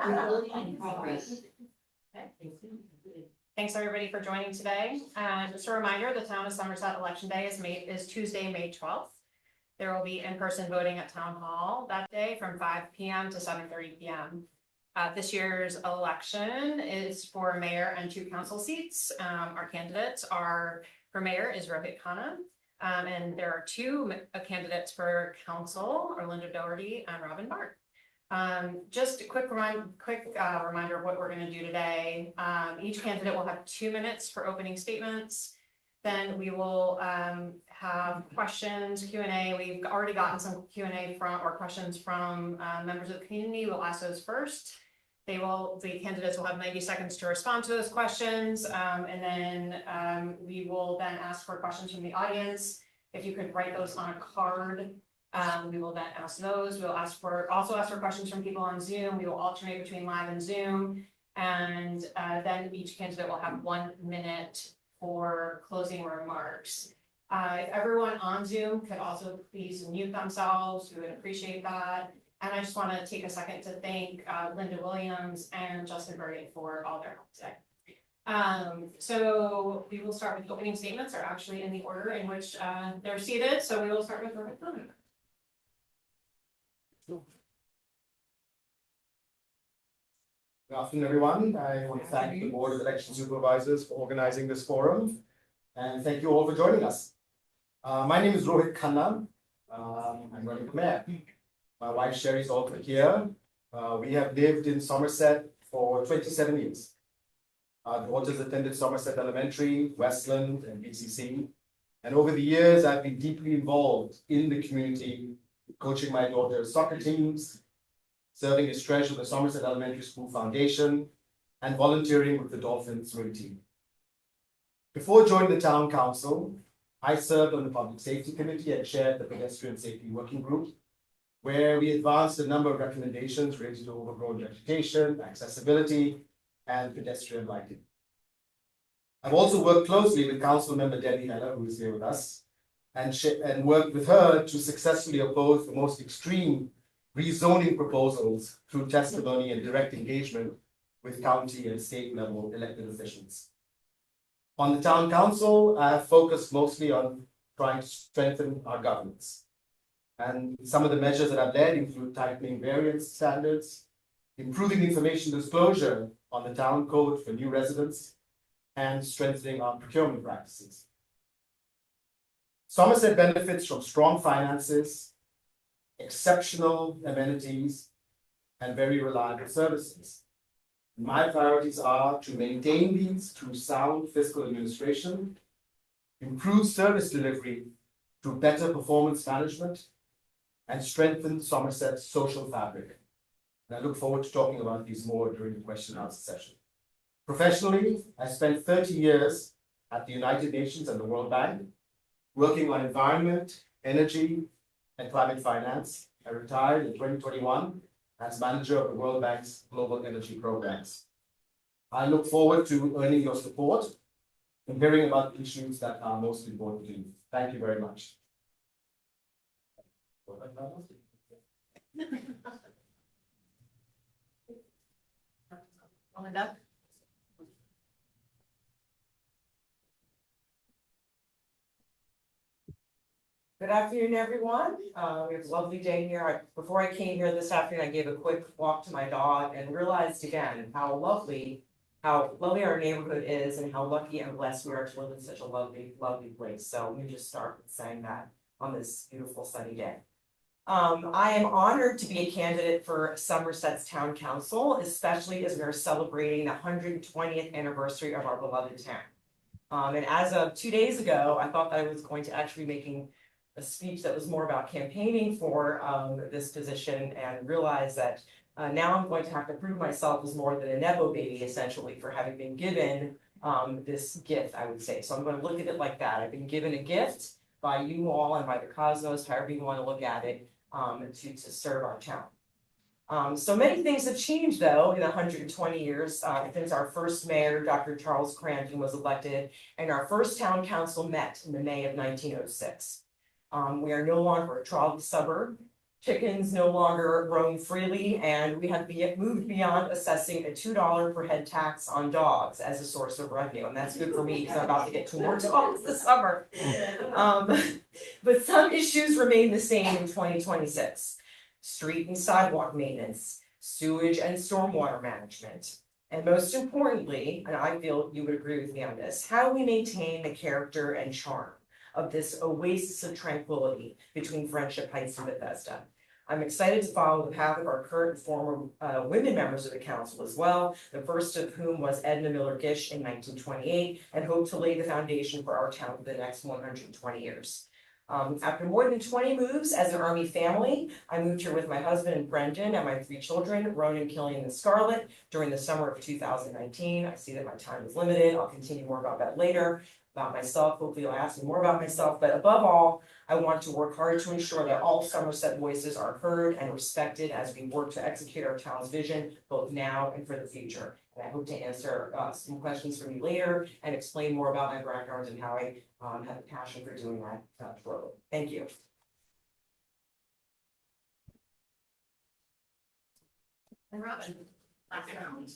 In progress. Thanks everybody for joining today. Just a reminder, the town of Somerset election day is Tuesday, May 12th. There will be in-person voting at town hall that day from 5 p.m. to 7:30 p.m. This year's election is for mayor and 2 council seats. Our candidates are, for mayor is Rohit Khanna, and there are 2 candidates for council, are Linda Doherty and Robin Bart. Just a quick reminder of what we're going to do today. Each candidate will have 2 minutes for opening statements. Then we will have questions, Q&A. We've already gotten some Q&A or questions from members of the community. We'll ask those first. The candidates will have 90 seconds to respond to those questions, and then we will then ask for questions from the audience. If you could write those on a card, we will then ask those. We'll also ask for questions from people on Zoom. We will alternate between live and Zoom, and then each candidate will have 1 minute for closing remarks. If everyone on Zoom could also please mute themselves, we would appreciate that. And I just want to take a second to thank Linda Williams and Justin Bergen for all their help today. So we will start with opening statements, are actually in the order in which they're seated. So we will start with Rohit Khanna. Good afternoon, everyone. I want to thank the Board of Election Supervisors for organizing this forum, and thank you all for joining us. My name is Rohit Khanna. I'm running for mayor. My wife Sherry is also here. We have lived in Somerset for 27 years. Our daughters attended Somerset Elementary, Westland, and BCC. And over the years, I've been deeply involved in the community, coaching my daughter's soccer teams, serving as treasurer of the Somerset Elementary School Foundation, and volunteering with the Dolphin swim team. Before joining the town council, I served on the Public Safety Committee and chaired the Pedestrian Safety Working Group, where we advanced a number of recommendations related to overgrown vegetation, accessibility, and pedestrian lighting. I've also worked closely with Council Member Debbie Heller, who is here with us, and worked with her to successfully oppose the most extreme rezoning proposals through testimony and direct engagement with county and state level elected officials. On the town council, I have focused mostly on trying to strengthen our governance. And some of the measures that I've led include tightening variance standards, improving information disclosure on the town code for new residents, and strengthening our procurement practices. Somerset benefits from strong finances, exceptional amenities, and very reliable services. My priorities are to maintain these through sound fiscal administration, improve service delivery through better performance management, and strengthen Somerset's social fabric. And I look forward to talking about these more during the question and answer session. Professionally, I spent 30 years at the United Nations and the World Bank, working on environment, energy, and climate finance. I retired in 2021 as manager of the World Bank's global energy programs. I look forward to earning your support and hearing about the issues that are most important to you. Thank you very much. Linda. Good afternoon, everyone. We have a lovely day here. Before I came here this afternoon, I gave a quick walk to my dog and realized again how lovely our neighborhood is and how lucky and blessed we are to live in such a lovely place. So let me just start with saying that on this beautiful sunny day. I am honored to be a candidate for Somerset's Town Council, especially as we are celebrating the 120th anniversary of our beloved town. And as of 2 days ago, I thought that I was going to actually be making a speech that was more about campaigning for this position, and realized that now I'm going to have to prove myself as more than a Nepo baby, essentially, for having been given this gift, I would say. So I'm going to look at it like that. I've been given a gift by you all and by the cosmos, however you want to look at it, to serve our town. So many things have changed, though, in 120 years since our first mayor, Dr. Charles Crampton, was elected, and our first town council met in the May of 1906. We are no longer a trolley suburb chickens no longer roam freely, and we have moved beyond assessing a $2 per head tax on dogs as a source of revenue, and that's good for me because I'm about to get 2 more dogs this summer. But some issues remain the same in 2026. Street and sidewalk maintenance, sewage and stormwater management. And most importantly, and I feel you would agree with me on this, how do we maintain the character and charm of this oasis of tranquility between Friendship Heights and Bethesda? I'm excited to follow the path of our current and former women members of the council as well, the first of whom was Edna Miller Gish in 1928, and hope to lay the foundation for our town for the next 120 years. After more than 20 moves as an Army family, I moved here with my husband and Brendan and my 3 children, Ronan, Killian, and Scarlett, during the summer of 2019. I see that my time is limited. I'll continue more about that later. About myself, hopefully you'll ask me more about myself, but above all, I want to work hard to ensure that all Somerset voices are heard and respected as we work to execute our town's vision, both now and for the future. And I hope to answer some questions from you later and explain more about my background and how I have a passion for doing that shortly. Thank you. And Robin, background.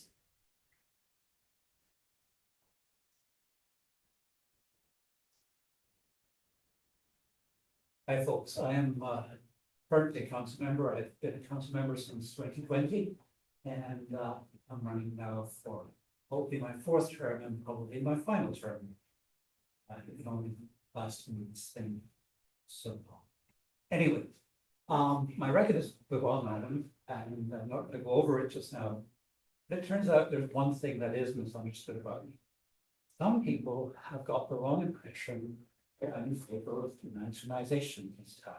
Hi folks, I am currently a council member. I've been a council member since 2020. And I'm running now for hopefully my 4th term and probably my final term. It only lasts this thing so long. Anyway, my record is well known and I'm not going to go over it just now. But it turns out there's one thing that is misunderstood about me. Some people have got the wrong impression that I'm in favor of nationalization this time.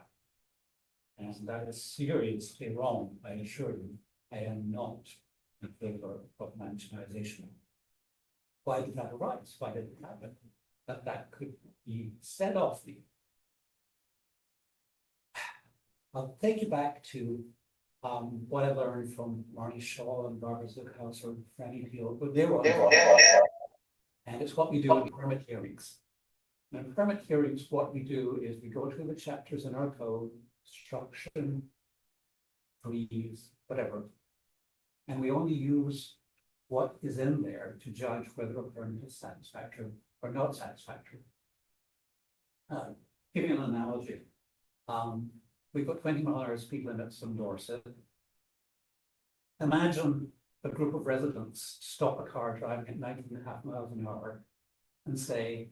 And that is seriously wrong, I assure you. I am not in favor of nationalization. Why did that arise? Why did it happen? That could be said off the. I'll take you back to what I learned from Marty Shaw and Barbara Zuckhaus or Franny Peel, but they were all. And it's what we do in permit hearings. And in permit hearings, what we do is we go through the chapters in our code, construction, trees, whatever. And we only use what is in there to judge whether a permit is satisfactory or not satisfactory. Give you an analogy. We've got 20-mile-an-hour speed limits in Dorset. Imagine a group of residents stop a car driving at 19.5 miles an hour and say,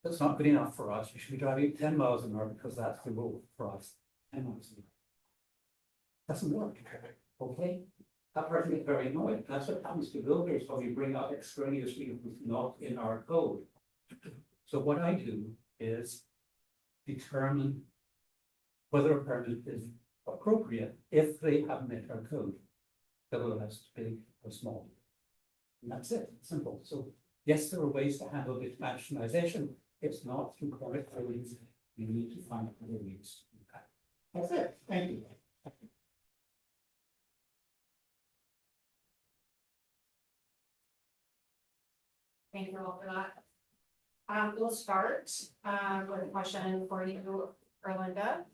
that's not good enough for us. You should be driving at 10 miles an hour because that's the rule for us. 10 miles an hour. Doesn't work. Okay? That person gets very annoyed. That's what happens to builders when we bring up extraneous reasons not in our code. So what I do is determine whether a permit is appropriate if they have met our code, whether that's big or small. And that's it. It's simple. So yes, there are ways to handle this nationalization. It's not through permit hearings. We need to find other ways to do that. That's it. Thank you. Thank you all for that. We'll start with a question for you, Erlinda.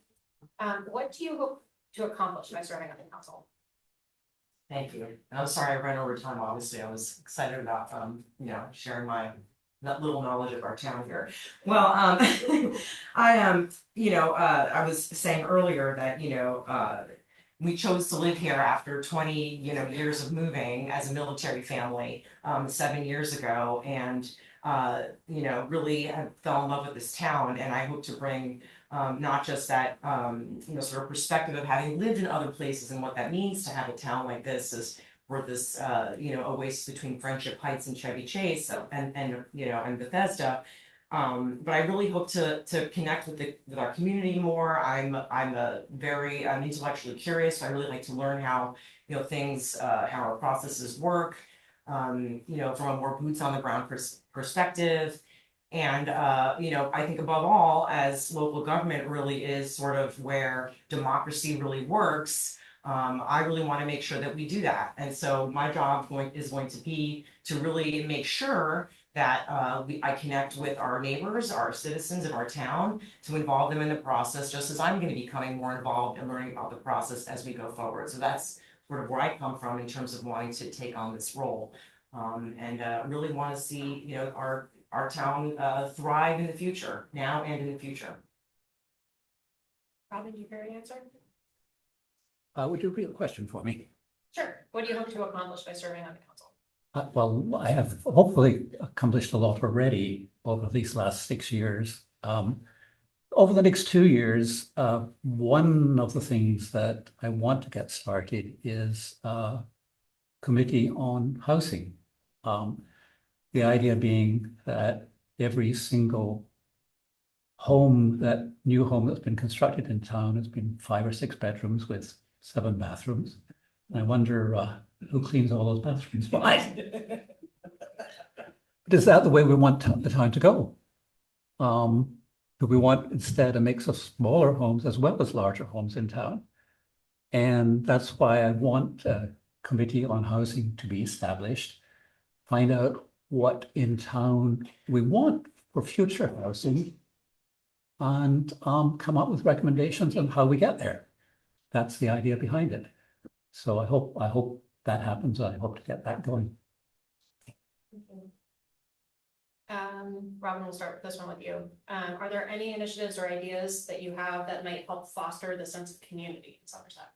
What do you hope to accomplish by serving on the council? Thank you. And I'm sorry I ran over time. Obviously, I was excited about sharing my that little knowledge of our town here. Well, I I was saying earlier that we chose to live here after 20 years of moving as a military family 7 years ago, and really fell in love with this town. And I hope to bring not just that sort of perspective of having lived in other places and what that means to have a town like this is where this oasis between Friendship Heights and Chevy Chase and Bethesda. But I really hope to connect with our community more. I'm intellectually curious. So I really like to learn how things how our processes work. From a more boots on the ground perspective. And I think above all, as local government really is sort of where democracy really works, I really want to make sure that we do that. And so my job is going to be to really make sure that I connect with our neighbors, our citizens of our town, to involve them in the process, just as I'm going to be becoming more involved and learning about the process as we go forward. So that's sort of where I come from in terms of wanting to take on this role. Really want to see, you know, our town thrive in the future, now and in the future. Robin, do you hear an answer? Would you repeat the question for me? Sure. What do you hope to accomplish by serving on the council? Well, I have hopefully accomplished a lot already over these last 6 years. Over the next 2 years, one of the things that I want to get started is a committee on housing. The idea being that every single new home that's been constructed in town has been 5 or 6 bedrooms with 7 bathrooms. And I wonder who cleans all those bathrooms? But is that the way we want the town to go? Do we want instead a mix of smaller homes as well as larger homes in town? And that's why I want a committee on housing to be established, find out what in town we want for future housing, and come up with recommendations on how we get there. That's the idea behind it. So I hope that happens. I hope to get that going. Robin, we'll start with this one with you. Are there any initiatives or ideas that you have that might help foster the sense of community in Somerset?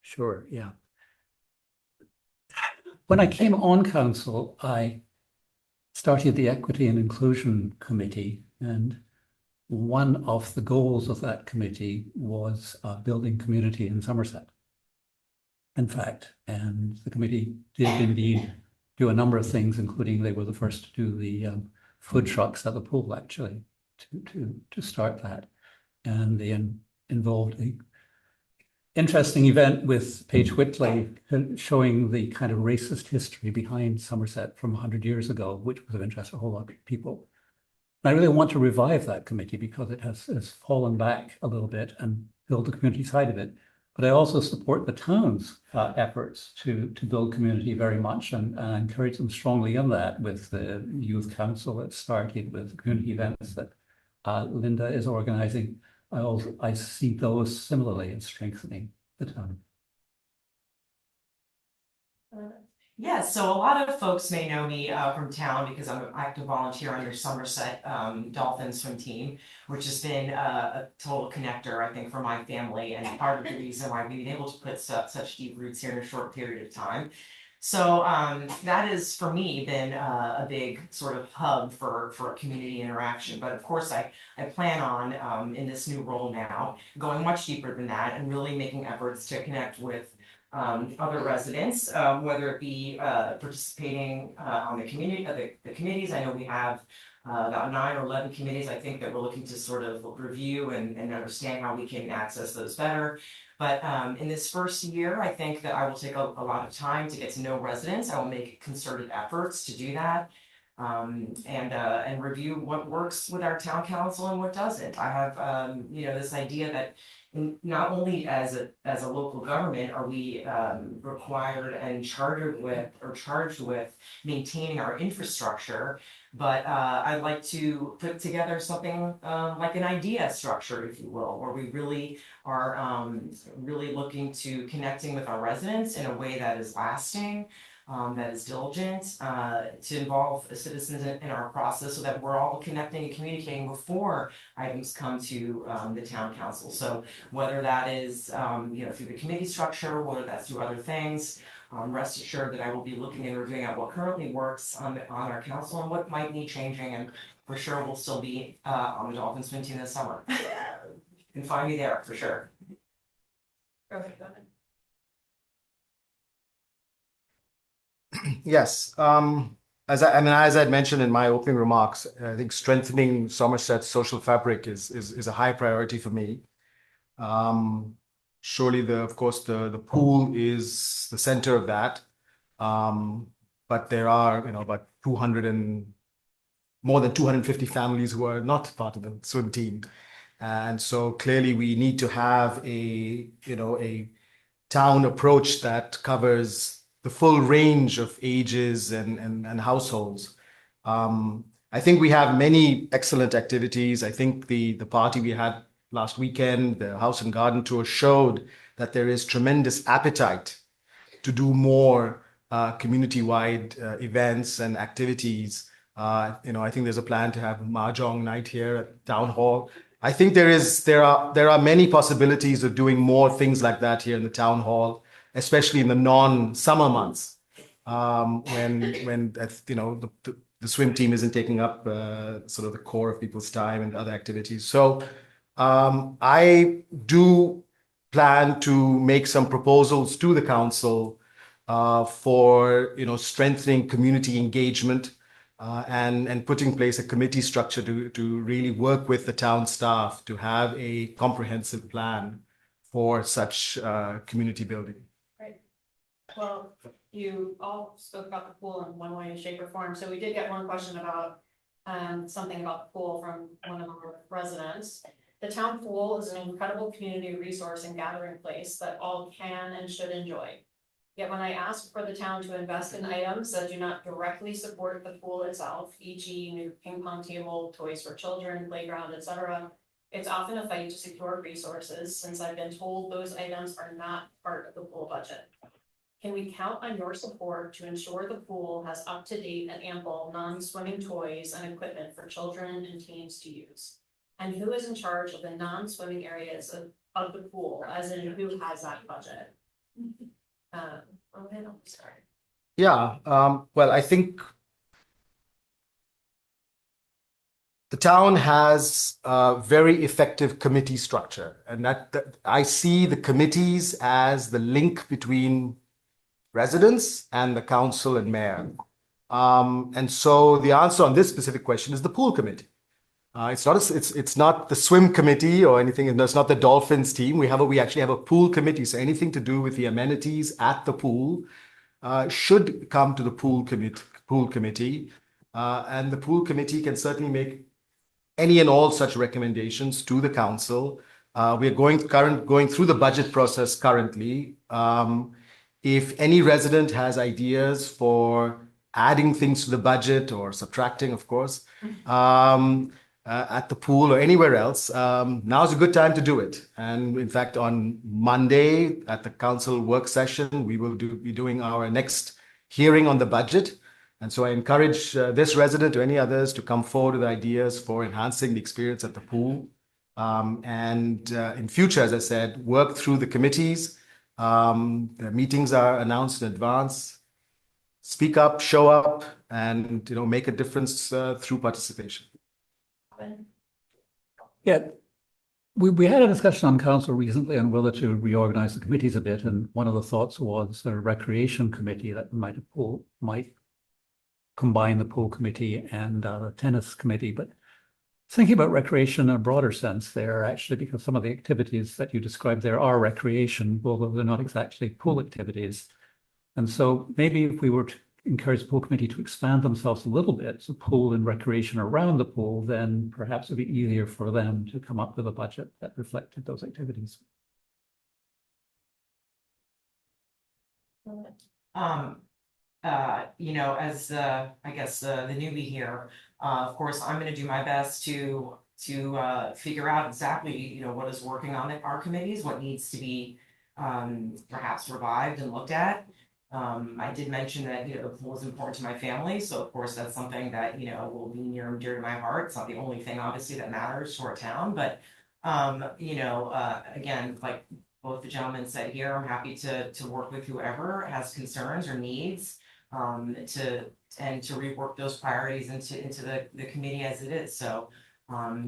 Sure, yeah. When I came on council, I started the Equity and Inclusion Committee, and one of the goals of that committee was building community in Somerset. In fact, and the committee did indeed do a number of things, including they were the first to do the food trucks at the pool, actually, to start that. And they involved a interesting event with Paige Whitley showing the kind of racist history behind Somerset from 100 years ago, which was of interest to a whole lot of people. And I really want to revive that committee because it has fallen back a little bit and build the community side of it. But I also support the town's efforts to build community very much, and encourage them strongly in that with the youth council that started, with community events that Linda is organizing. I see those similarly as strengthening the town. Yeah, so a lot of folks may know me from town because I'm an active volunteer on your Somerset Dolphin swim team, which has been a total connector, I think, for my family, and part of the reason why we've been able to put such deep roots here in a short period of time. So that has, for me, been a big sort of hub for community interaction. But of course, I plan on, in this new role now, going much deeper than that and really making efforts to connect with other residents, whether it be participating on the community, the committees. I know we have about 9 or 11 committees, I think, that we're looking to sort of review and understand how we can access those better. But in this first year, I think that I will take a lot of time to get to know residents. I will make concerted efforts to do that, and review what works with our town council and what doesn't. I have this idea that not only as a local government are we required and charged with maintaining our infrastructure, but I'd like to put together something like an idea structure, if you will, where we really are really looking to connecting with our residents in a way that is lasting, that is diligent, to involve citizens in our process so that we're all connecting and communicating before items come to the town council. So whether that is through the committee structure, whether that's through other things, rest assured that I will be looking and reviewing out what currently works on our council and what might need changing, and for sure we'll still be on the Dolphin swim team this summer. You can find me there for sure. Go ahead. Yes, as I'd mentioned in my opening remarks, I think strengthening Somerset's social fabric is a high priority for me. Surely of course the pool is the center of that. But there are, about more than 250 families who are not part of the swim team. And so clearly we need to have a town approach that covers the full range of ages and households. I think we have many excellent activities. I think the party we had last weekend, the House and Garden Tour, showed that there is tremendous appetite to do more community-wide events and activities. I think there's a plan to have Mahjong night here at Town Hall. I think there are many possibilities of doing more things like that here in the Town Hall, especially in the non-summer months, when the swim team isn't taking up sort of the core of people's time and other activities. So I do plan to make some proposals to the council for strengthening community engagement and putting in place a committee structure to really work with the town staff to have a comprehensive plan for such community building. Right. Well, you all spoke about the pool in one way, shape, or form, so we did get one question about something about the pool from one of our residents. The town pool is an incredible community resource and gathering place that all can and should enjoy. Yet when I ask for the town to invest in items that do not directly support the pool itself, e.g. new ping pong table, toys for children, playground, etc., it's often a fight to secure resources since I've been told those items are not part of the pool budget. Can we count on your support to ensure the pool has up-to-date and ample non-swimming toys and equipment for children and teens to use? And who is in charge of the non-swimming areas of the pool, as in who has that budget? Rohan, I'll start. Yeah, well, I think the town has a very effective committee structure, and that I see the committees as the link between residents and the council and mayor. And so the answer on this specific question is the pool committee. It's not the swim committee or anything, and it's not the Dolphins team. We actually have a pool committee. So anything to do with the amenities at the pool should come to the pool committee. And the pool committee can certainly make any and all such recommendations to the council. We are going through the budget process currently. If any resident has ideas for adding things to the budget or subtracting, of course, at the pool or anywhere else, now's a good time to do it. And in fact, on Monday at the council work session, we will be doing our next hearing on the budget. And so I encourage this resident or any others to come forward with ideas for enhancing the experience at the pool. And in future, as I said, work through the committees. The meetings are announced in advance. Speak up, show up, and make a difference through participation. Yeah, we had a discussion on council recently on whether to reorganize the committees a bit, and one of the thoughts was a recreation committee that might combine the pool committee and the tennis committee. But thinking about recreation in a broader sense there, actually, because some of the activities that you described there are recreation, although they're not exactly pool activities. And so maybe if we were to encourage the pool committee to expand themselves a little bit, so pool and recreation around the pool, then perhaps it'd be easier for them to come up with a budget that reflected those activities. As I guess the newbie here, of course, I'm going to do my best to figure out exactly what is working on our committees, what needs to be perhaps revived and looked at. I did mention that the pool is important to my family, so of course that's something that will be near and dear to my heart. It's not the only thing, obviously, that matters to our town, but again, like both the gentlemen said here, I'm happy to work with whoever has concerns or needs to rework those priorities into the committee as it is. So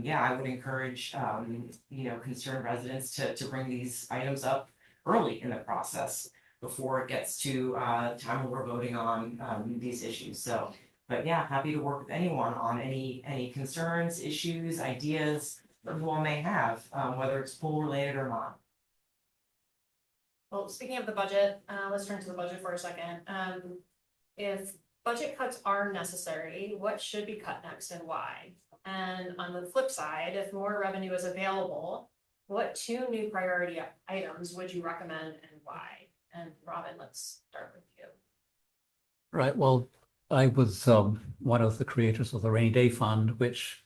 yeah, I would encourage concerned residents to bring these items up early in the process before it gets to time when we're voting on these issues. So, but yeah, happy to work with anyone on any concerns, issues, ideas that you all may have, whether it's pool related or not. Well, speaking of the budget, let's turn to the budget for a second. If budget cuts are necessary, what should be cut next and why? And on the flip side, if more revenue is available, what 2 new priority items would you recommend and why? And Robin, let's start with you. Right. Well, I was one of the creators of the rainy day fund, which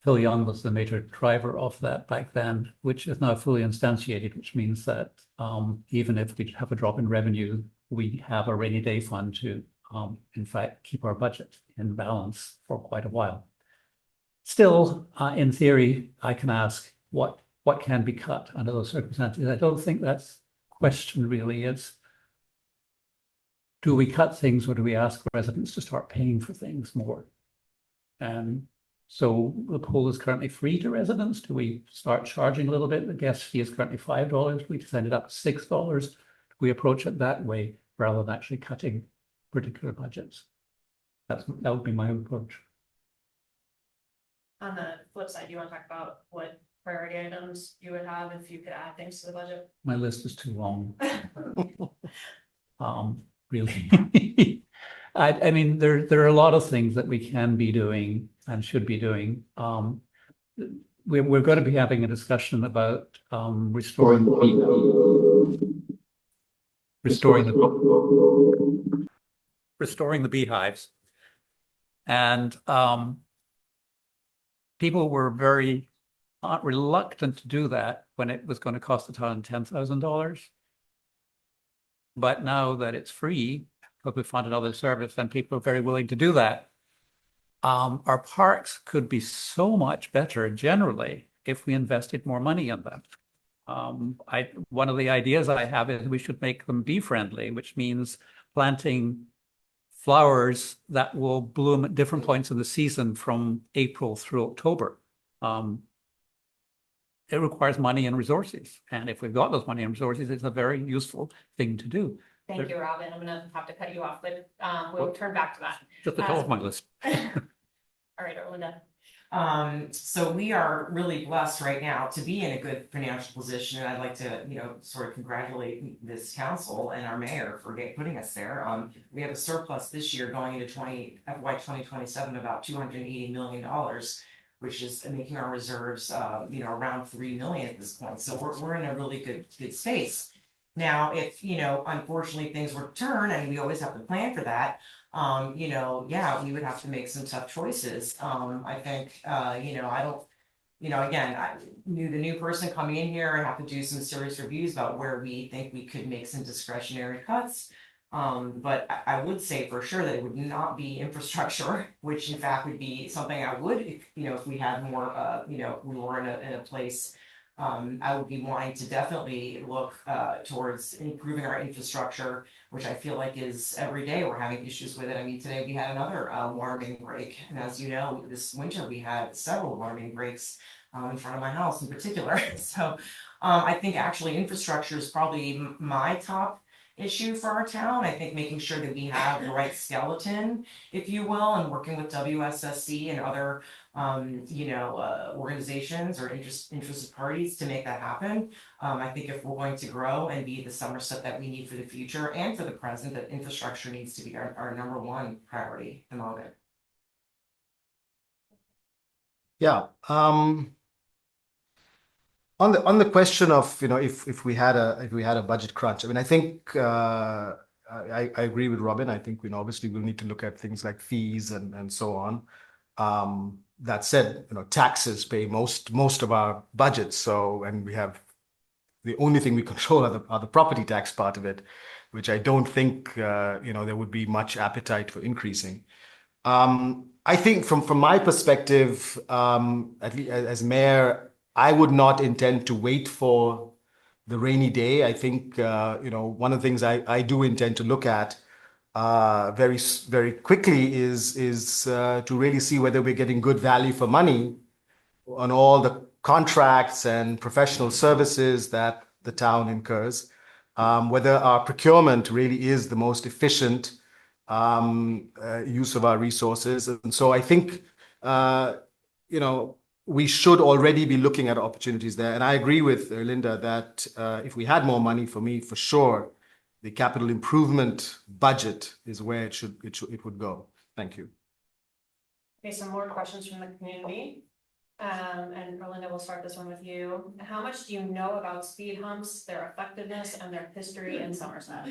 Phil Young was the major driver of that back then, which is now fully instantiated, which means that even if we have a drop in revenue, we have a rainy day fund to, in fact, keep our budget in balance for quite a while. Still, in theory, I can ask what can be cut under those circumstances. I don't think that's question really is, do we cut things or do we ask residents to start paying for things more? And so the pool is currently free to residents. Do we start charging a little bit? The guest fee is currently $5. We send it up to $6. Do we approach it that way rather than actually cutting particular budgets? That would be my approach. On the flip side, do you want to talk about what priority items you would have if you could add things to the budget? My list is too long. Really. I mean, there are a lot of things that we can be doing and should be doing. We're going to be having a discussion about restoring the beehives. And people were very reluctant to do that when it was going to cost the town $10,000. But now that it's free, because we found another service, and people are very willing to do that. Our parks could be so much better generally if we invested more money in them. One of the ideas I have is we should make them bee friendly, which means planting flowers that will bloom at different points of the season from April through October. It requires money and resources. And if we've got those money and resources, it's a very useful thing to do. Thank you, Robin. I'm gonna have to cut you off, but we'll turn back to that. Just the top of my list. All right, Erlinda. So we are really blessed right now to be in a good financial position, and I'd like to, sort of congratulate this council and our mayor for putting us there. We have a surplus this year going into FY 2027, about $280 million, which is making our reserves, around 3 million at this point. So we're in a really good space. Now, if, unfortunately things were to turn, and we always have to plan for that, we would have to make some tough choices. I think, again, the new person coming in here, I have to do some serious reviews about where we think we could make some discretionary cuts. But I would say for sure that it would not be infrastructure, which in fact would be something I would, if we had more, we were in a place. I would be wanting to definitely look towards improving our infrastructure, which I feel like is every day we're having issues with it. I mean, today we had another warming break, and as you know, this winter we had several warming breaks in front of my house in particular. So I think actually infrastructure is probably my top issue for our town. I think making sure that we have the right skeleton, if you will, and working with WSSC and other organizations or interested parties to make that happen. I think if we're going to grow and be the Somerset that we need for the future and for the present, that infrastructure needs to be our number one priority at the moment. Yeah. On the question of, if we had a budget crunch, I mean, I think I agree with Robin. I think obviously we'll need to look at things like fees and so on. That said, taxes pay most of our budgets. So, and we have the only thing we control are the property tax part of it, which I don't think there would be much appetite for increasing. I think from my perspective, at least as mayor, I would not intend to wait for the rainy day. I think one of the things I do intend to look at very, very quickly is to really see whether we're getting good value for money on all the contracts and professional services that the town incurs, whether our procurement really is the most efficient use of our resources. And so I think, we should already be looking at opportunities there. And I agree with Linda that if we had more money, for me, for sure, the capital improvement budget is where it would go. Thank you. Okay, some more questions from the community. And Erlinda, we'll start this one with you. How much do you know about speed humps, their effectiveness, and their history in Somerset?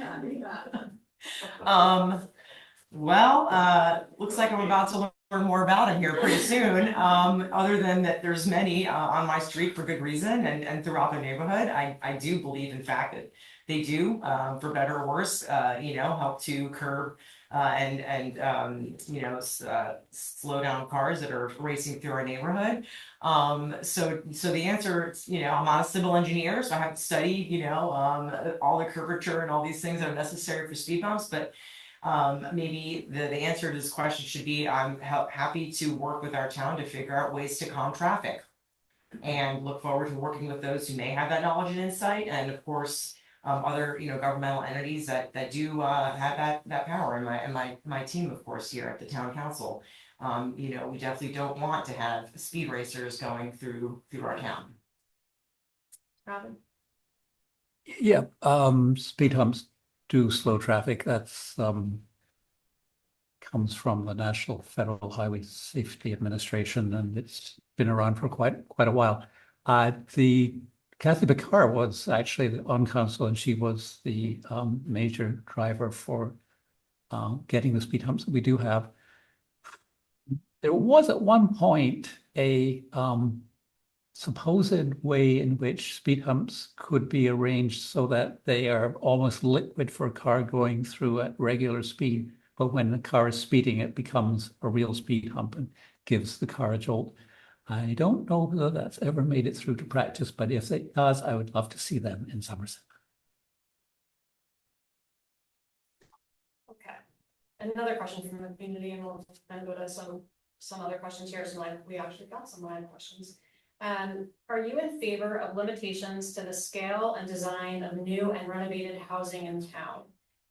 Well, looks like I'm about to learn more about it here pretty soon. Other than that, there's many on my street for good reason and throughout the neighborhood. I do believe, in fact, that they do, for better or worse, help to curb slow down cars that are racing through our neighborhood. So the answer, I'm not a civil engineer, so I have to study, all the curvature and all these things that are necessary for speed bumps, but maybe the answer to this question should be, I'm happy to work with our town to figure out ways to calm traffic. And look forward to working with those who may have that knowledge and insight, and of course, other, governmental entities that do have that power, and my team, of course, here at the town council. We definitely don't want to have speed racers going through our town. Robin? Yeah, speed humps do slow traffic. That's comes from the National Federal Highway Safety Administration, and it's been around for quite a while. The Kathy Bakar was actually on council, and she was the major driver for getting the speed humps that we do have. There was at one point a supposed way in which speed humps could be arranged so that they are almost liquid for a car going through at regular speed. But when the car is speeding, it becomes a real speed hump and gives the car a jolt. I don't know whether that's ever made it through to practice, but if it does, I would love to see them in Somerset. Okay. Another question from the community, and we'll then go to some other questions here. So we actually got some live questions. Are you in favor of limitations to the scale and design of new and renovated housing in town?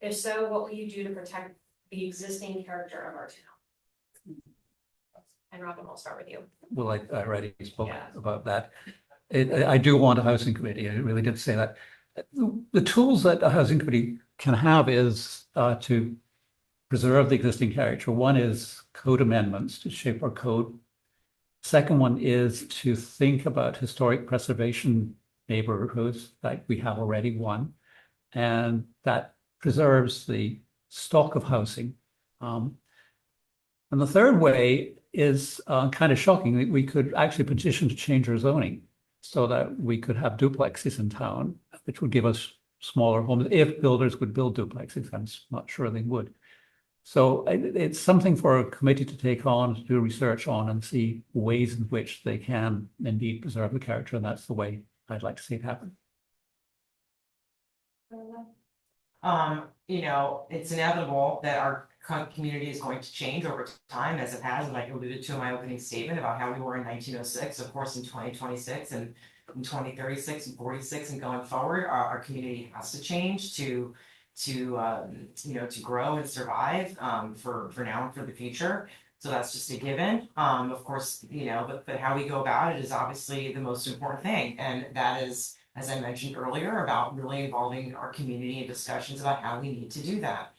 If so, what will you do to protect the existing character of our town? And Robin, we'll start with you. Well, I already spoke Yeah. about that. I do want a housing committee. I really did say that. The tools that a housing committee can have is to preserve the existing character. One is code amendments to shape our code. Second one is to think about historic preservation neighborhoods, like we have already one, and that preserves the stock of housing. And the third way is kind of shocking. We could actually petition to change our zoning so that we could have duplexes in town, which would give us smaller homes if builders would build duplexes. I'm not sure they would. So it's something for a committee to take on, to do research on, and see ways in which they can indeed preserve the character. And that's the way I'd like to see it happen. It's inevitable that our community is going to change over time, as it has, and I alluded to in my opening statement about how we were in 1906, of course, in 2026 and in 2036 and 46 and going forward, our community has to change to grow and survive for now and for the future. So that's just a given. Of course, but how we go about it is obviously the most important thing, and that is, as I mentioned earlier, about really involving our community in discussions about how we need to do that.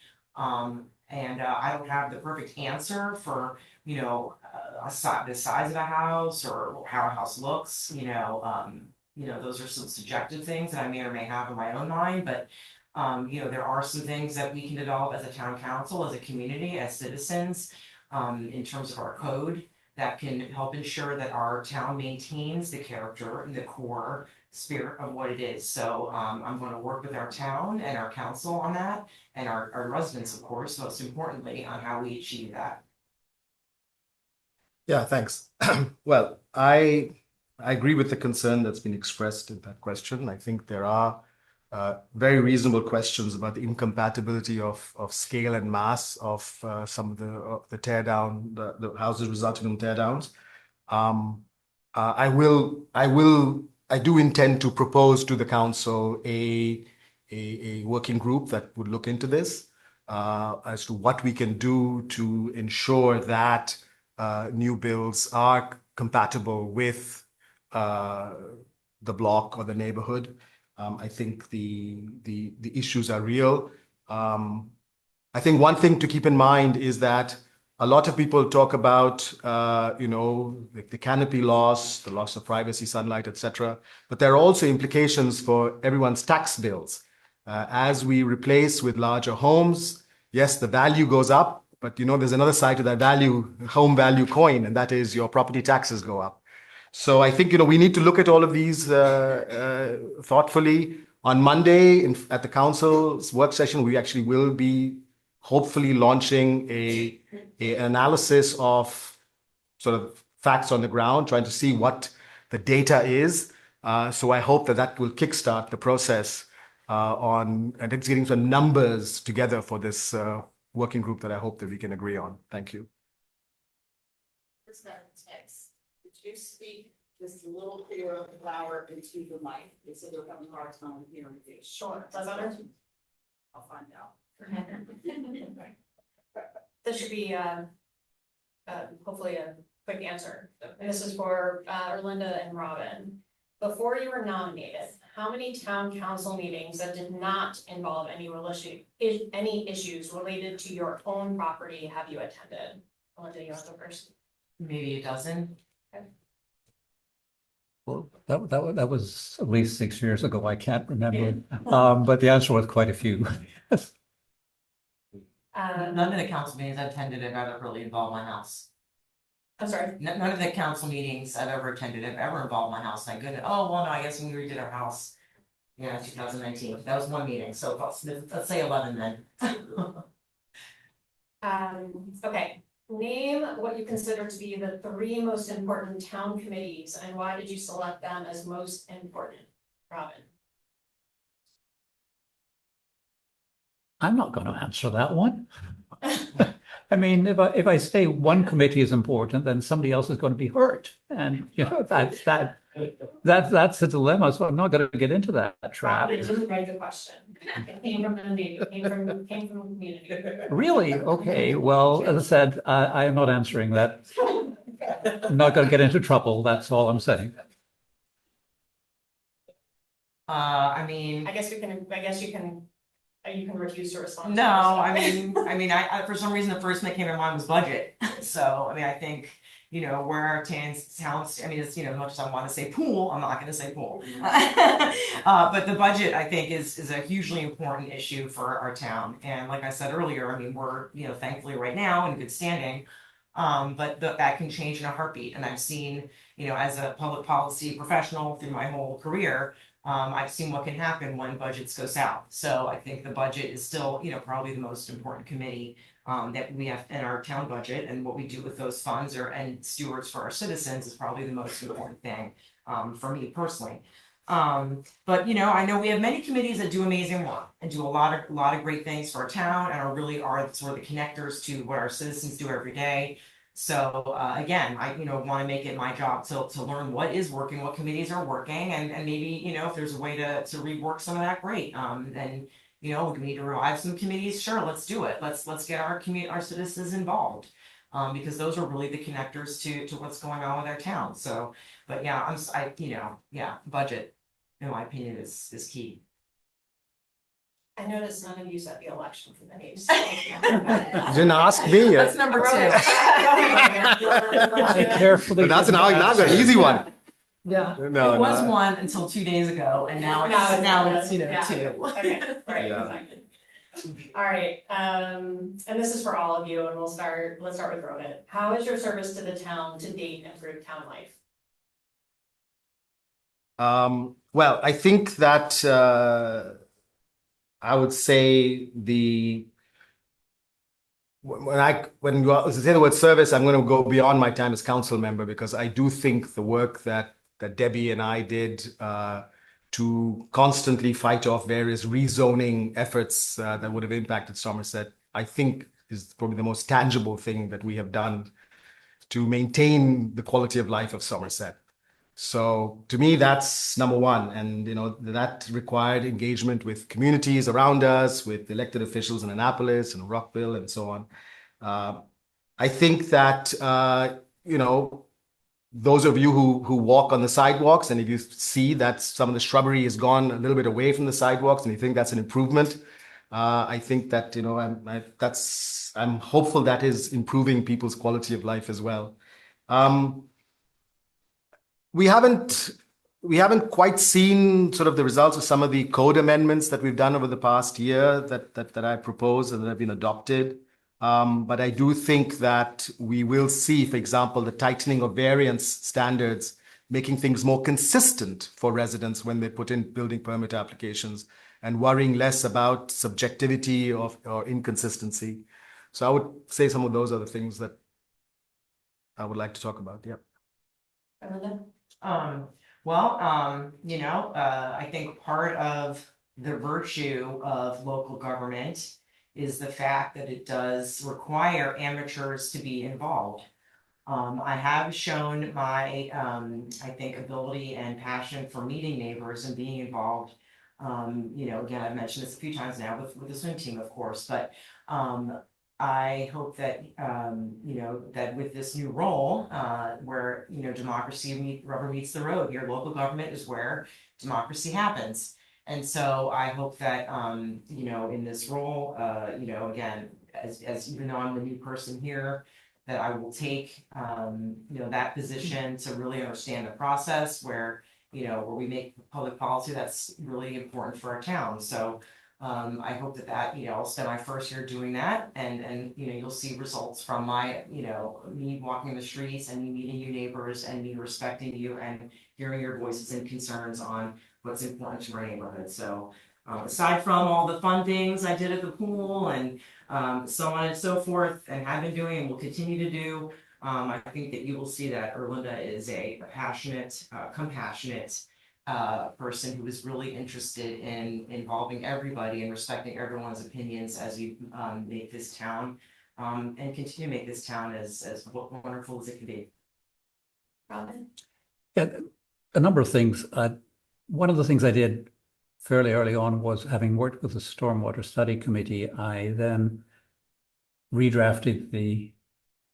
I don't have the perfect answer for, the size of a house or how a house looks, those are some subjective things that I may or may have in my own mind, but there are some things that we can develop as a town council, as a community, as citizens, in terms of our code that can help ensure that our town maintains the character and the core spirit of what it is. So I'm going to work with our town and our council on that, and our residents, of course, most importantly, on how we achieve that. Yeah, thanks. Well, I agree with the concern that's been expressed in that question. I think there are very reasonable questions about the incompatibility of scale and mass of some of the tear down, the houses resulting in tear downs. I do intend to propose to the council a working group that would look into this as to what we can do to ensure that new builds are compatible with the block or the neighborhood. I think the issues are real. I think one thing to keep in mind is that a lot of people talk about, the canopy loss, the loss of privacy, sunlight, etc. But there are also implications for everyone's tax bills. As we replace with larger homes, yes, the value goes up, but there's another side to that home value coin, and that is your property taxes go up. So I think, we need to look at all of these thoughtfully. On Monday at the council's work session, we actually will be hopefully launching an analysis of sort of facts on the ground, trying to see what the data is. So I hope that will kickstart the process and it's getting some numbers together for this working group that I hope that we can agree on. Thank you. Could you speak just a little clearer, louder into the mic? They said they're having a hard time hearing you. Sure, does that better? I'll find out. This should be, hopefully a quick answer. And this is for, Erlinda and Robin. Before you were nominated, how many town council meetings that did not involve any issues related to your own property have you attended? Erlinda, you want to go first? Maybe a dozen. Well, that was at least 6 years ago. I can't remember. But the answer was quite a few. None of the council meetings I've attended have ever really involved my house. I'm sorry. None of the council meetings I've ever attended have ever involved my house. Thank goodness. Oh, well, no, I guess when we redid our house. Yeah, 2019. That was one meeting. So let's say 11 then. Okay. Name what you consider to be the 3 most important town committees and why did you select them as most important? Robin. I'm not going to answer that one. I mean, if I say one committee is important, then somebody else is going to be hurt, and that's a dilemma. So I'm not going to get into that trap. Robin didn't write the question. It came from the meeting. Came from the community. Really? Okay. Well, as I said, I am not answering that. I'm not going to get into trouble. That's all I'm saying. I mean. I guess you can refuse to respond. No, I mean, I for some reason the first thing that came to mind was budget. So I mean, I think where our towns. I mean, it's much as I want to say pool, I'm not going to say pool. But the budget, I think, is a hugely important issue for our town. And like I said earlier, I mean, we're thankfully right now in good standing. But that can change in a heartbeat. And I've seen as a public policy professional through my whole career. I've seen what can happen when budgets go south. So I think the budget is still, probably the most important committee that we have in our town budget, and what we do with those funds and stewards for our citizens is probably the most important thing for me personally. But I know we have many committees that do amazing work and do a lot of great things for our town and are sort of the connectors to what our citizens do every day. So again, I want to make it my job to learn what is working, what committees are working, and maybe if there's a way to rework some of that, great. And we need to revive some committees. Sure, let's do it. Let's get our citizens involved, because those are really the connectors to what's going on with our town. So, but yeah, budget, in my opinion, is key. I noticed none of you said the election committee. You didn't ask me. That's number 2. Carefully. But that's an easy one. Yeah. No, it was one until 2 days ago, and now it's 2. Okay, right, Yeah. exactly. All right, and this is for all of you, and let's start with Rohit. How has your service to the town to date improved town life? Well, I think that I would say when you say the word service, I'm going to go beyond my time as council member, because I do think the work that Debbie and I did to constantly fight off various rezoning efforts that would have impacted Somerset, I think is probably the most tangible thing that we have done to maintain the quality of life of Somerset. So to me, that's number one. And, that required engagement with communities around us, with elected officials in Annapolis and Rockville and so on. I think that, those of you who walk on the sidewalks, and if you see that some of the shrubbery has gone a little bit away from the sidewalks and you think that's an improvement, I think that, I'm hopeful that is improving people's quality of life as well. We haven't quite seen sort of the results of some of the code amendments that we've done over the past year that I proposed and that have been adopted. But I do think that we will see, for example, the tightening of variance standards, making things more consistent for residents when they put in building permit applications and worrying less about subjectivity or inconsistency. So I would say some of those are the things that I would like to talk about. Yeah. I think part of the virtue of local government is the fact that it does require amateurs to be involved. I have shown my, I think, ability and passion for meeting neighbors and being involved. Again, I've mentioned this a few times now with the swim team, of course, but I hope that, that with this new role, where, democracy rubber meets the road, your local government is where democracy happens. And so I hope that, in this role, again, as even though I'm the new person here, that I will take, that position to really understand the process where we make public policy that's really important for our town. So I hope that, I'll spend my first year doing that and, you'll see results from my, me walking the streets and me meeting you neighbors and me respecting you and hearing your voices and concerns on what's important to our neighborhood. So aside from all the fun things I did at the pool and so on and so forth, and have been doing and will continue to do, I think that you will see that Erlinda is a passionate, compassionate person who is really interested in involving everybody and respecting everyone's opinions as you make this town and continue to make this town as wonderful as it can be. Robin? Yeah, a number of things. One of the things I did fairly early on was, having worked with the Stormwater Study Committee, I then redrafted the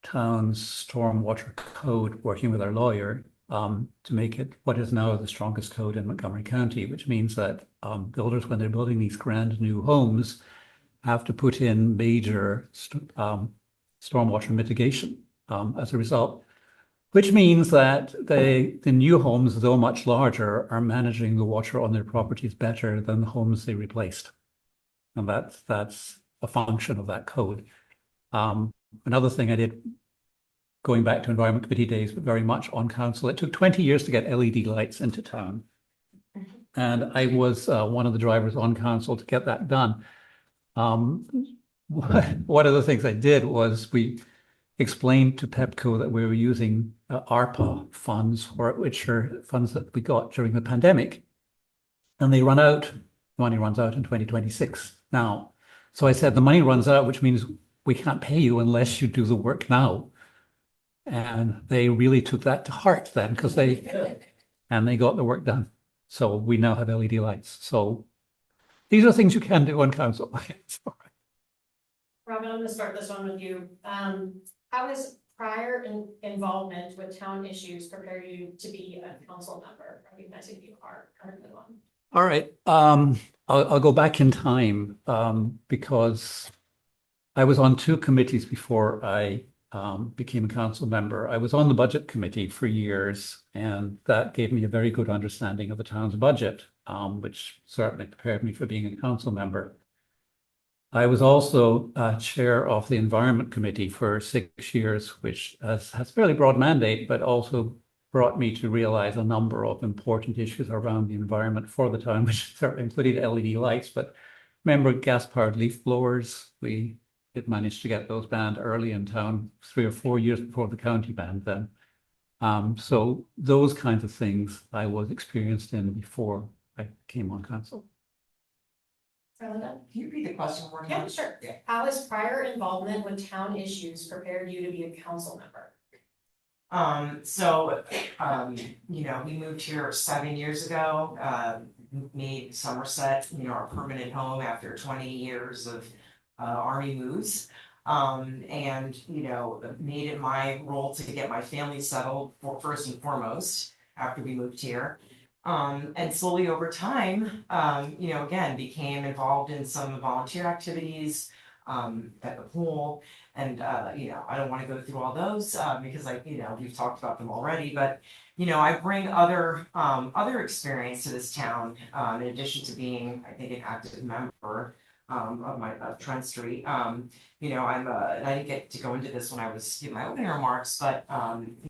town's stormwater code, working with our lawyer, to make it what is now the strongest code in Montgomery County, which means that builders, when they're building these grand new homes, have to put in major stormwater mitigation as a result. Which means that the new homes, though much larger, are managing the water on their properties better than the homes they replaced. And that's a function of that code. Another thing I did, going back to Environment Committee days, but very much on council, it took 20 years to get LED lights into town. And I was one of the drivers on council to get that done. One of the things I did was we explained to Pepco that we were using ARPA funds, which are funds that we got during the pandemic, and they run out. Money runs out in 2026 now. So I said, the money runs out, which means we can't pay you unless you do the work now. And they really took that to heart then, because they got the work done. So we now have LED lights. So these are things you can do on council. Robin, I'm gonna start this one with you. How has prior involvement with town issues prepare you to be a council member, recognizing you are currently one? All right. I'll go back in time because I was on two committees before I became a council member. I was on the budget committee for years, and that gave me a very good understanding of the town's budget, which certainly prepared me for being a council member. I was also chair of the Environment Committee for 6 years, which has a fairly broad mandate, but also brought me to realize a number of important issues around the environment for the town, which certainly included LED lights. But remember, gas-powered leaf blowers, we did manage to get those banned early in town, 3 or 4 years before the county banned them. So those kinds of things I was experienced in before I came on council. Can Can you repeat the question one more time? Yeah, sure. Yeah. How has prior involvement with town issues prepared you to be a council member? We moved here 7 years ago, made Somerset, our permanent home after 20 years of Army moves. Made it my role to get my family settled first and foremost after we moved here. And slowly over time, again, became involved in some volunteer activities at the pool. And, I don't want to go through all those because we've talked about them already, but, I bring other experience to this town in addition to being, I think, an active member. of Trent Street. You know, and I didn't get to go into this when I was giving my opening remarks, but,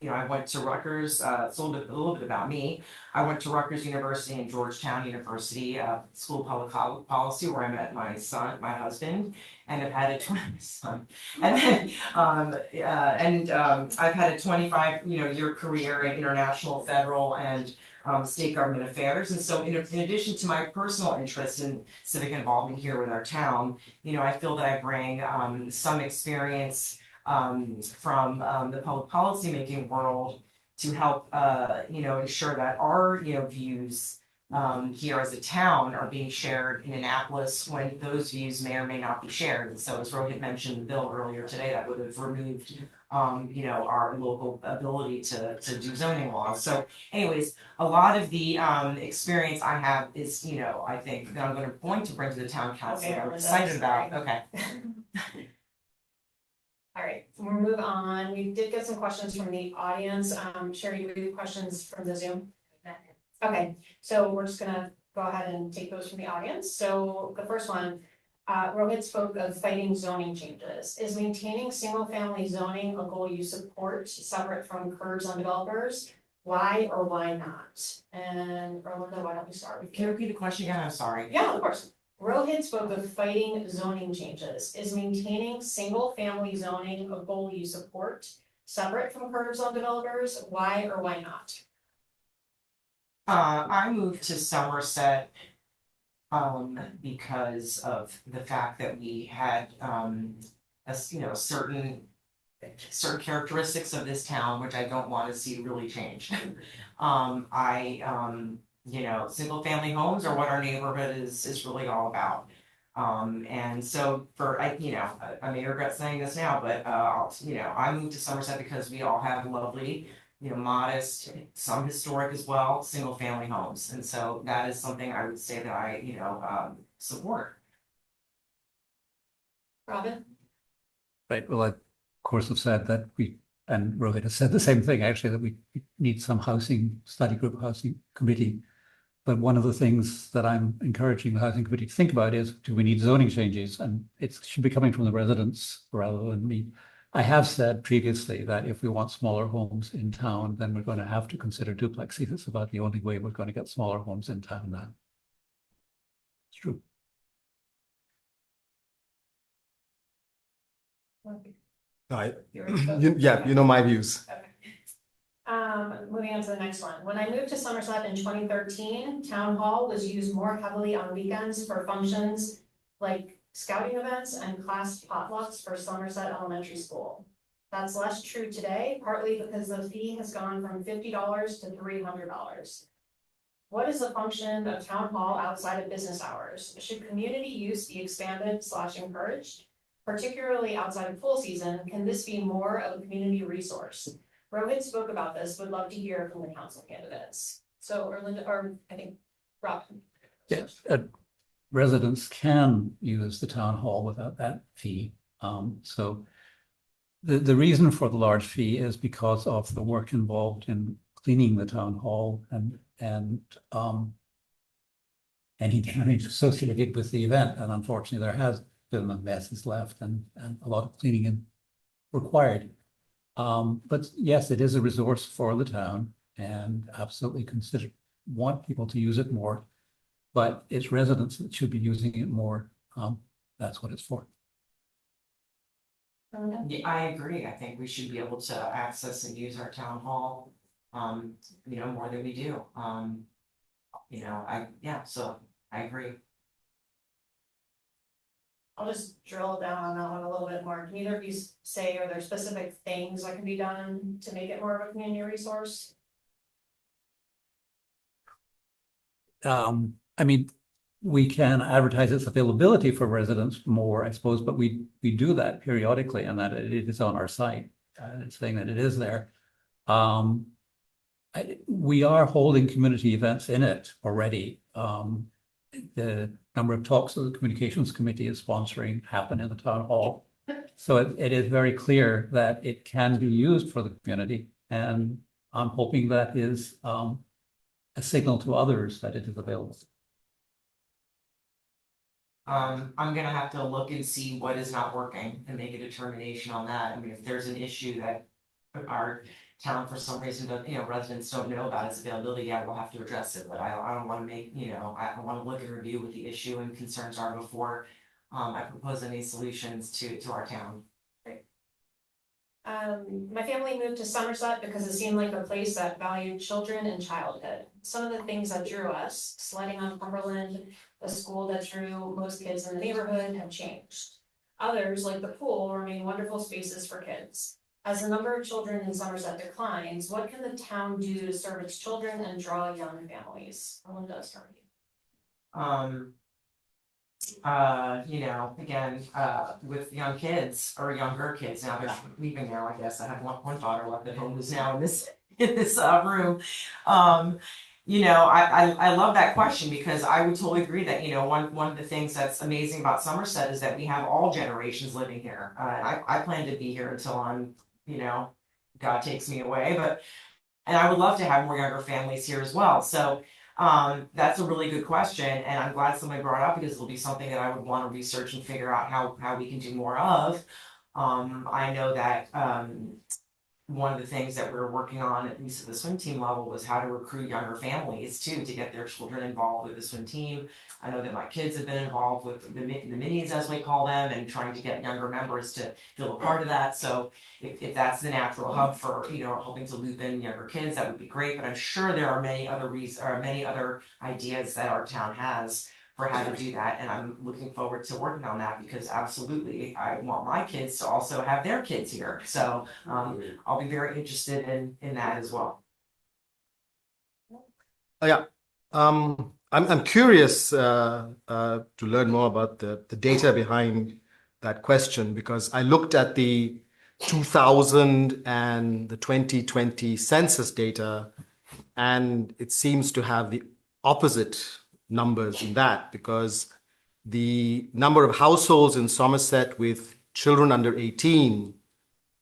you know, I went to Rutgers, it's a little bit about me. I went to Rutgers University and Georgetown University, School of Public Policy, where I met my husband, and I've had son. And then, I've had a 25-year career in international, federal, and state government affairs. And so in addition to my personal interest in civic involvement here with our town, you know, I feel that I bring some experience from the public policy making world to help you know, ensure that our, you know, views here as a town are being shared in Annapolis when those views may or may not be shared. And so as Rohit mentioned the bill earlier today, that would have removed you know, our local ability to do zoning laws. So anyways, a lot of the experience I have is, you know, I think that I'm going to bring to the town council. Okay, I'm Linda, excited about. sorry. Okay. All right, we'll move on. We did get some questions from the audience. Sherry, do we have questions from the Zoom? Okay, so we're just gonna go ahead and take those from the audience. So the first one, Rohit spoke of fighting zoning changes. Is maintaining single-family zoning a goal you support, separate from curbs on developers? Why or why not? And Rolinda, why don't we start with Can you you? repeat the question again? I'm sorry. Yeah, of course. Rohit spoke of fighting zoning changes. Is maintaining single-family zoning a goal you support, separate from curbs on developers? Why or why not? I moved to Somerset because of the fact that we had you know, certain characteristics of this town which I don't want to see really change. You know, single family homes are what our neighborhood is really all about. And so you know, I may regret saying this now, but you know, I moved to Somerset because we all have lovely, you know, modest, some historic as well, single family homes. And so that is something I would say that I, you know, support. Robin? Right, well, I, of course, have said that and Rohit has said the same thing, actually, that we need some housing, study group housing committee. But one of the things that I'm encouraging the housing committee to think about is, do we need zoning changes? And it should be coming from the residents rather than me. I have said previously that if we want smaller homes in town, then we're going to have to consider duplexes. It's about the only way we're going to get smaller homes in town now. It's true. Yeah, you know my views. Moving on to the next one. When I moved to Somerset in 2013, town hall was used more heavily on weekends for functions like scouting events and class potlucks for Somerset Elementary School. That's less true today, partly because the fee has gone from $50 to $300. What is the function of town hall outside of business hours? Should community use be expanded / encouraged? Particularly outside of pool season, can this be more of a community resource? Rohit spoke about this, would love to hear from the council candidates. So, or I think, Robin. Yes, residents can use the town hall without that fee. So the reason for the large fee is because of the work involved in cleaning the town hall and any damage associated with the event. And unfortunately, there has been messes left and a lot of cleaning required. But yes, it is a resource for the town and absolutely want people to use it more, but it's residents that should be using it more. That's what it's for. Yeah, I agree. I think we should be able to access and use our town hall, you know, more than we do. You know, so I agree. I'll just drill down on that one a little bit more. Can either of you say, are there specific things that can be done to make it more of a community resource? I mean, we can advertise its availability for residents more, I suppose, but we do that periodically and that it is on our site, saying that it is there. We are holding community events in it already. The number of talks that the communications committee is sponsoring happen in the town hall. So it is very clear that it can be used for the community. And I'm hoping that is a signal to others that it is available. I'm gonna have to look and see what is not working and make a determination on that. I mean, if there's an issue that our town for some reason, residents don't know about its availability, yeah, we'll have to address it, but I don't wanna make, I wanna look and review what the issue and concerns are before I propose any solutions to our town. My family moved to Somerset because it seemed like a place that valued children and childhood. Some of the things that drew us, sledding on Cumberland, the school that drew most kids in the neighborhood, have changed. Others, like the pool, remain wonderful spaces for kids. As the number of children in Somerset declines, what can the town do to serve its children and draw young families? Linda, start with you. Again, with young kids or younger kids, now they're leaving now, I guess, I have one daughter left at home who's now in this, room. I love that question because I would totally agree that, one of the things that's amazing about Somerset is that we have all generations living here. I plan to be here until I'm, God takes me away, and I would love to have more younger families here as well, so that's a really good question, and I'm glad somebody brought it up because it'll be something that I would want to research and figure out how we can do more of. I know that one of the things that we were working on, at least at the swim team level, was how to recruit younger families too, to get their children involved with the swim team. I know that my kids have been involved with the minis, as we call them, and trying to get younger members to feel a part of that. So if that's the natural hub for, helping to loop in younger kids, that would be great. But I'm sure there are many other ideas that our town has for how to do that, and I'm looking forward to working on that because absolutely I want my kids to also have their kids here. So I'll be very interested in that as well. I'm curious to learn more about the data behind that question because I looked at the 2000 and the 2020 census data, and it seems to have the opposite numbers in that because the number of households in Somerset with children under 18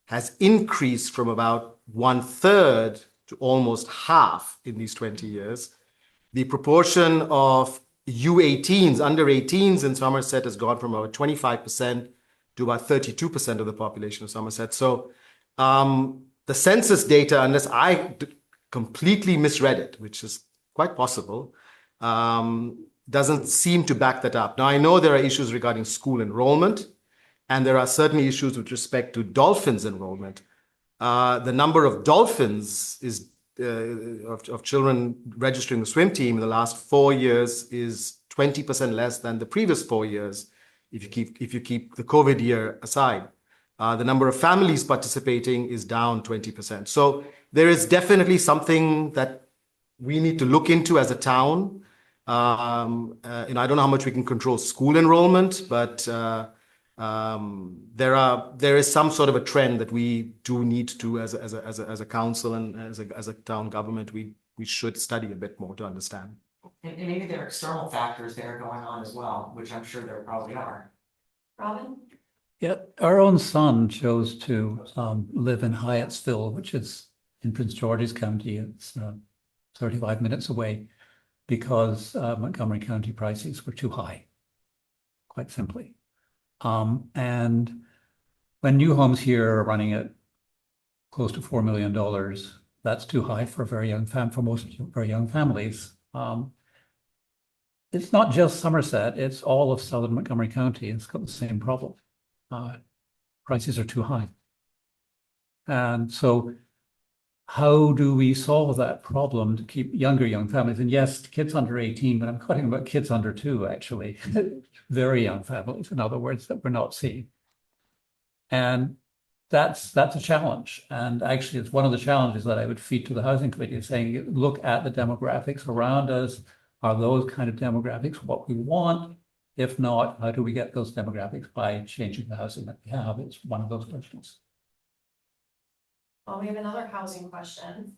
has increased from about 1/3 to almost half in these 20 years. The proportion of U18s, under 18s in Somerset has gone from about 25% to about 32% of the population of Somerset. So the census data, unless I completely misread it, which is quite possible, doesn't seem to back that up. Now, I know there are issues regarding school enrollment, and there are certainly issues with respect to dolphins enrollment. The number of dolphins is of children registering the swim team in the last 4 years is 20% less than the previous 4 years, if you keep the COVID year aside. The number of families participating is down 20%. So there is definitely something that we need to look into as a town. I don't know how much we can control school enrollment, but there is some sort of a trend that we do need to, as a council and as a town government, we should study a bit more to understand. And maybe there are external factors that are going on as well, which I'm sure there probably are. Robin? Yeah, our own son chose to live in Hyattsville, which is in Prince George's County. It's 35 minutes away because Montgomery County prices were too high, quite simply. And when new homes here are running at close to $4 million, that's too high for most very young families. It's not just Somerset, it's all of southern Montgomery County. It's got the same problem. Prices are too high. And so how do we solve that problem to keep young families? And yes, kids under 18, but I'm talking about kids under 2, actually. Very young families, in other words, that we're not seeing. And that's a challenge. And actually, it's one of the challenges that I would feed to the Housing Committee, saying, look at the demographics around us. Are those kind of demographics what we want? If not, how do we get those demographics by changing the housing that we have? It's one of those questions. Well, we have another housing question.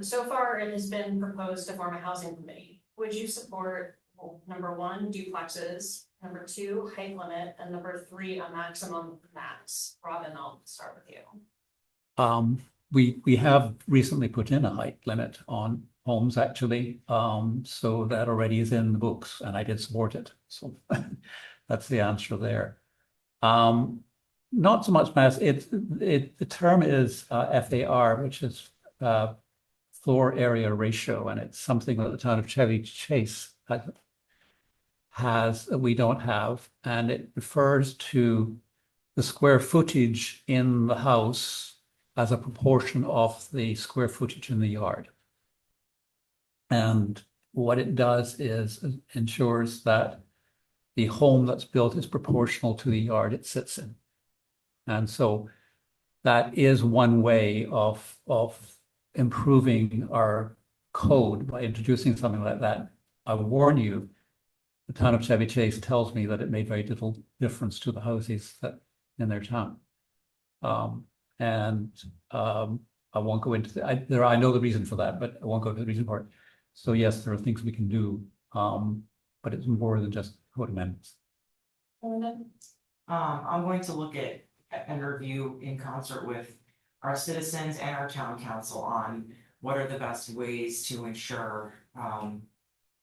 So far, it has been proposed to form a housing committee. Would you support, number 1, duplexes, number 2, height limit, and number 3, a maximum max? Robin, I'll start with you. We have recently put in a height limit on homes actually. So that already is in the books and I did support it. So that's the answer there. Not so much mass, the term is FAR, which is floor area ratio, and it's something that the town of Chevy Chase has that we don't have, and it refers to the square footage in the house as a proportion of the square footage in the yard. And what it does is ensures that the home that's built is proportional to the yard it sits in. And so that is one way of improving our code by introducing something like that. I warn you, the town of Chevy Chase tells me that it made very little difference to the houses that in their town. I won't go into I know the reason for that, but I won't go into the reason for it. So yes, there are things we can do, but it's more than just code amendments. I'm going to look at and review in concert with our citizens and our town council on what are the best ways to ensure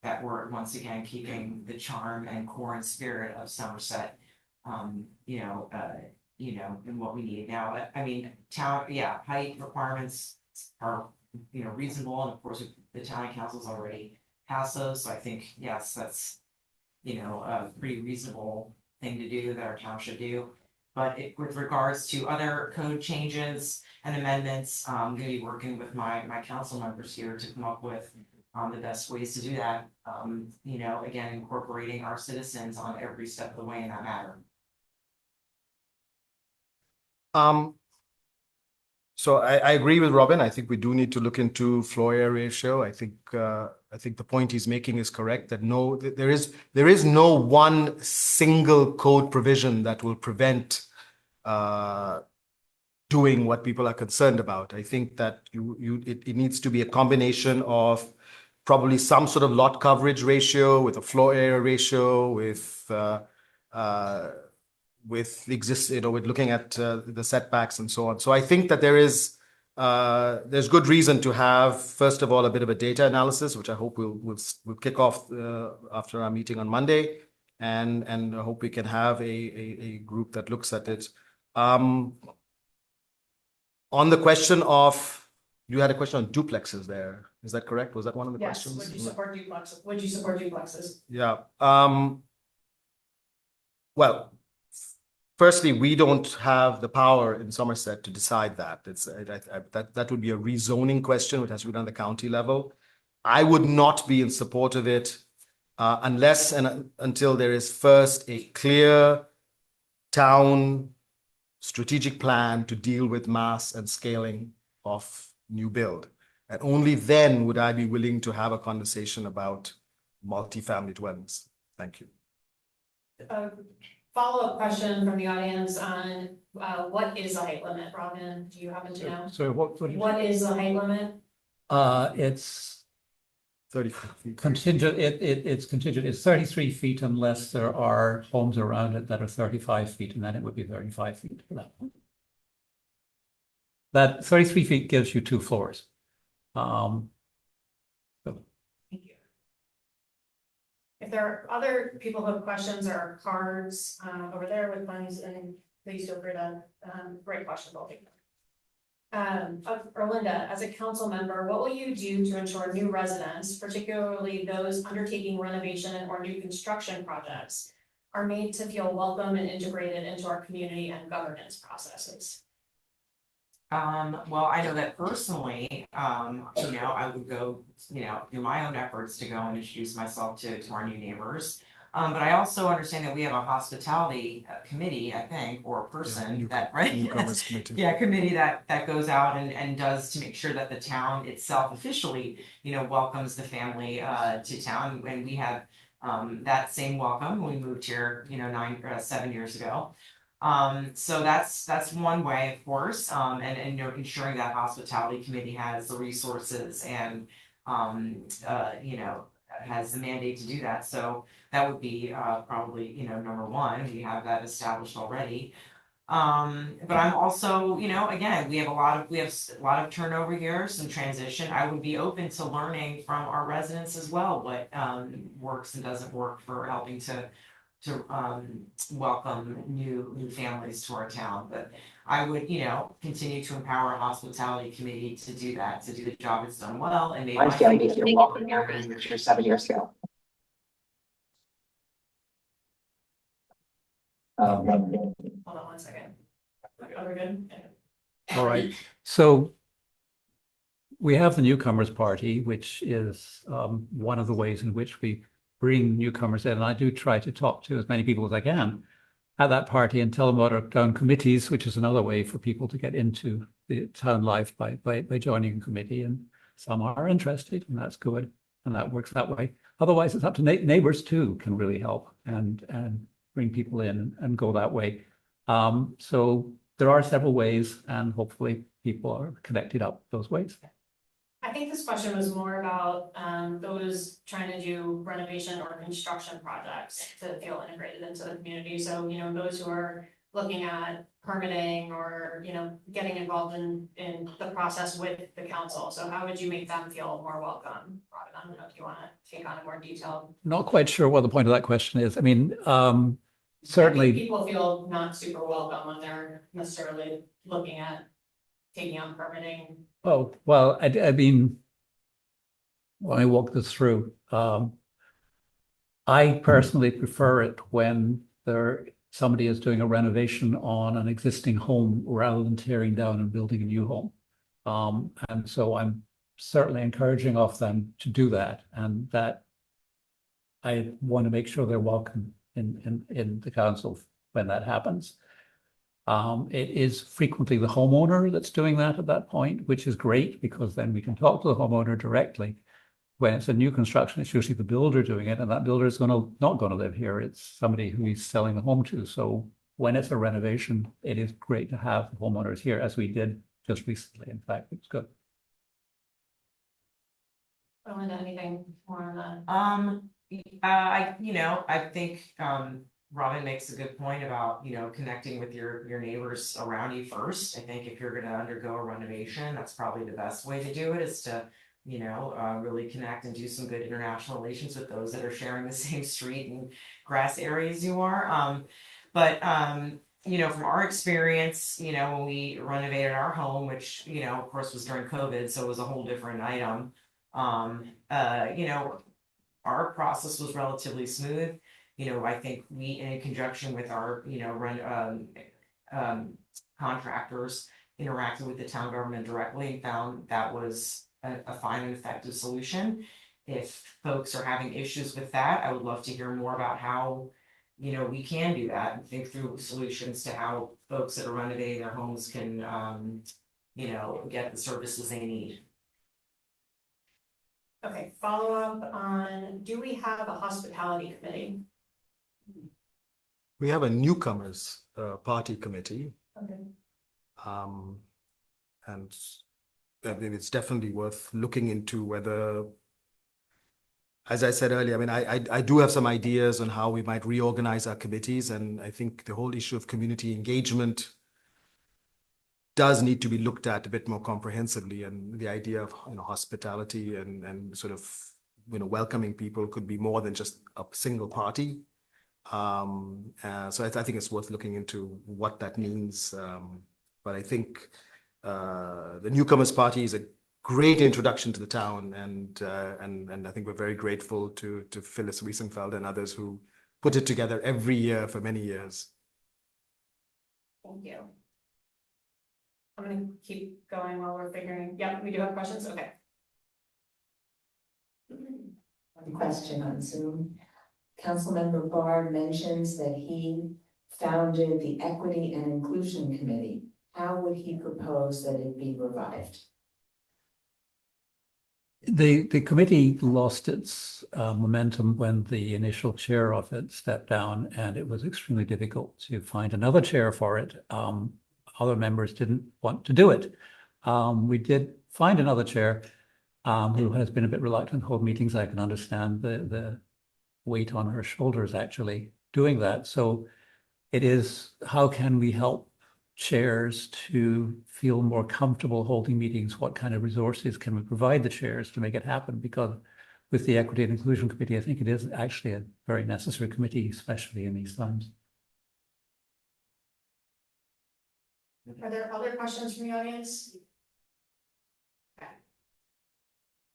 that we're once again keeping the charm and core and spirit of Somerset, in what we need now. I mean, height requirements are, reasonable, and of course, the town council's already passed those, so I think, yes, that's, a pretty reasonable thing to do that our town should do. But with regards to other code changes and amendments, I'm gonna be working with my council members here to come up with the best ways to do that. Again, incorporating our citizens on every step of the way in that matter. So I agree with Robin. I think we do need to look into floor area ratio. I think the point he's making is correct, that there is no one single code provision that will prevent doing what people are concerned about. I think that it needs to be a combination of probably some sort of lot coverage ratio with a floor area ratio with with looking at the setbacks and so on. So I think that there's good reason to have, first of all, a bit of a data analysis, which I hope we'll kick off after our meeting on Monday, and I hope we can have a group that looks at it. On the question of, you had a question on duplexes there. Is that correct? Was that one of the questions? Would you support duplexes? Would you support duplexes? Yeah. Well, firstly, we don't have the power in Somerset to decide that. That would be a rezoning question, which has to be done at the county level. I would not be in support of it unless and until there is first a clear town strategic plan to deal with mass and scaling of new build. And only then would I be willing to have a conversation about multifamily dwellings. Thank you. Follow-up question from the audience on what is a height limit, Robin? Do you happen to know? So What is the height limit? It's 35 feet. contingent, it's contingent, it's 33 feet unless there are homes around it that are 35 feet, and then it would be 35 feet for that one. That 33 feet gives you 2 floors. Thank you. If there are other people who have questions or cards over there with ones, and please feel free to write questions, I'll take them. Erlinda, as a council member, what will you do to ensure new residents, particularly those undertaking renovation or new construction projects, are made to feel welcome and integrated into our community and governance processes? Well, I know that personally, I would go, do my own efforts to go and introduce myself to our new neighbors. But I also understand that we have a hospitality committee, I think, or a person that, right? Newcomers committee. Yeah, committee that goes out and does to make sure that the town itself officially, welcomes the family to town. And we have that same welcome when we moved here, 7 years ago. So that's one way, of course, and ensuring that hospitality committee has the resources and has the mandate to do that. So that would be probably number one. We have that established already. But I'm also, again, we have a lot of turnover here, some transition. I would be open to learning from our residents as well, what works and doesn't work for helping to welcome new families to our town. But I would, continue to empower a hospitality committee to do that, to do the job it's done well, and maybe. I feel like you're welcome here, 7 years ago. Hold on one second. Are we good? All right. So we have the newcomers party, which is one of the ways in which we bring newcomers in. And I do try to talk to as many people as I can at that party and tell them about our town committees, which is another way for people to get into the town life by joining a committee. And some are interested, and that's good. And that works that way. Otherwise, it's up to neighbors too, can really help and bring people in and go that way. So there are several ways, and hopefully people are connected up those ways. I think this question was more about those trying to do renovation or construction projects to feel integrated into the community. So, those who are looking at permitting or, getting involved in the process with the council. So how would you make them feel more welcome? Robin, I don't know if you want to take on a more detailed. Not quite sure what the point of that question is. I mean, certainly. I think people feel not super welcome when they're necessarily looking at taking on permitting. Oh, well, I mean, when I walk this through, I personally prefer it when somebody is doing a renovation on an existing home rather than tearing down and building a new home. And so I'm certainly encouraging of them to do that, and that I want to make sure they're welcome in the council when that happens. It is frequently the homeowner that's doing that at that point, which is great because then we can talk to the homeowner directly. When it's a new construction, it's usually the builder doing it, and that builder is not going to live here. It's somebody who he's selling the home to. So when it's a renovation, it is great to have the homeowners here, as we did just recently. In fact, it's good. Belinda, anything more on that? I think Robin makes a good point about, connecting with your neighbors around you first. I think if you're gonna undergo a renovation, that's probably the best way to do it, is to, really connect and do some good international relations with those that are sharing the same street and grass areas you are. But from our experience, when we renovated our home, which, of course was during COVID, so it was a whole different item. Our process was relatively smooth. I think we, in conjunction with our, contractors, interacted with the town government directly and found that was a fine and effective solution. If folks are having issues with that, I would love to hear more about how, we can do that and think through solutions to how folks that are renovating their homes can, get the services they need. Okay, follow up on, do we have a hospitality committee? We have a newcomers party committee. Okay. And I mean, it's definitely worth looking into whether, as I said earlier, I mean, I do have some ideas on how we might reorganize our committees, and I think the whole issue of community engagement does need to be looked at a bit more comprehensively, and the idea of hospitality and sort of welcoming people could be more than just a single party. So I think it's worth looking into what that means. But I think the newcomers party is a great introduction to the town, and I think we're very grateful to Phyllis Wiesenfeld and others who put it together every year for many years. Thank you. I'm gonna keep going while we're figuring. Yeah, we do have questions. Okay. One question on Zoom. Councilmember Barr mentions that he founded the Equity and Inclusion Committee. How would he propose that it be revived? The committee lost its momentum when the initial chair of it stepped down, and it was extremely difficult to find another chair for it. Other members didn't want to do it. We did find another chair who has been a bit reluctant to hold meetings. I can understand the weight on her shoulders actually doing that. So it is, how can we help chairs to feel more comfortable holding meetings? What kind of resources can we provide the chairs to make it happen? Because with the Equity and Inclusion Committee, I think it is actually a very necessary committee, especially in these times. Are there other questions from the audience? Okay.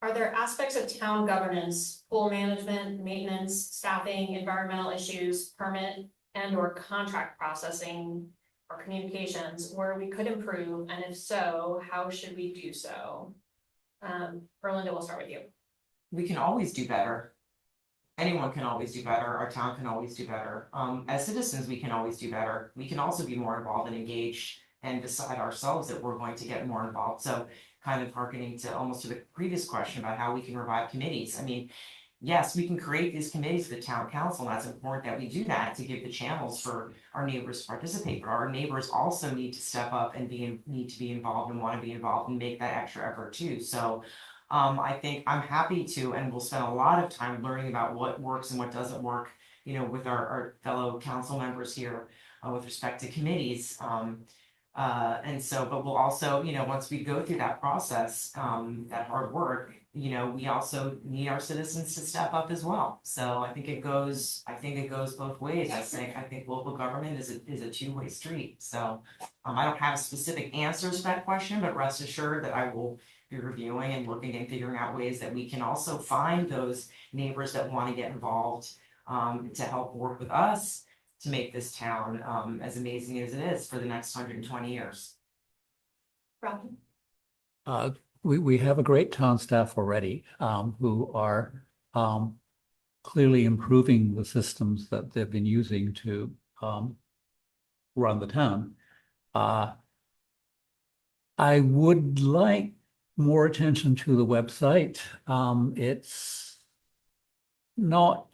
Are there aspects of town governance, pool management, maintenance, staffing, environmental issues, permit and or contract processing or communications where we could improve? And if so, how should we do so? Berlinda, we'll start with you. We can always do better. Anyone can always do better. Our town can always do better. As citizens, we can always do better. We can also be more involved and engaged and decide ourselves that we're going to get more involved. So kind of hearkening to almost to the previous question about how we can revive committees. I mean, yes, we can create these committees for the town council, and that's important that we do that to give the channels for our neighbors to participate. But our neighbors also need to step up and need to be involved and want to be involved and make that extra effort too. So I think I'm happy to, and we'll spend a lot of time learning about what works and what doesn't work, you know, with our fellow council members here with respect to committees. And so, but we'll also, you know, once we go through that process, that hard work, you know, we also need our citizens to step up as well. So I think it goes both ways. I think local government is a two-way street. So I don't have specific answers to that question, but rest assured that I will be reviewing and looking and figuring out ways that we can also find those neighbors that want to get involved to help work with us to make this town as amazing as it is for the next 120 years. Robin? We have a great town staff already who are clearly improving the systems that they've been using to run the town. I would like more attention to the website. It's not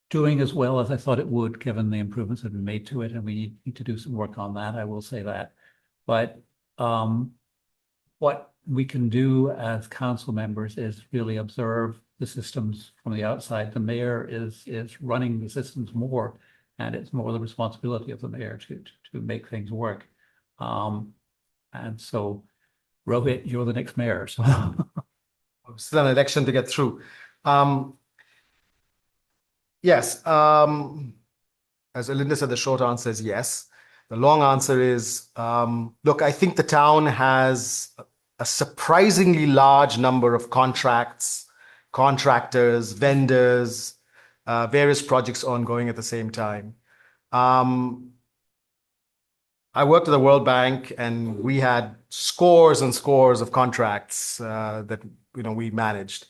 doing as well as I thought it would, given the improvements that have been made to it, and we need to do some work on that, I will say that. But what we can do as council members is really observe the systems from the outside. The mayor is running the systems more, and it's more the responsibility of the mayor to make things work. And so, Rohit, you're the next mayor, so. Still an election to get through. Yes, as Linda said, the short answer is yes. The long answer is, look, I think the town has a surprisingly large number of contracts, contractors, vendors, various projects ongoing at the same time. I worked at the World Bank, and we had scores and scores of contracts that we managed.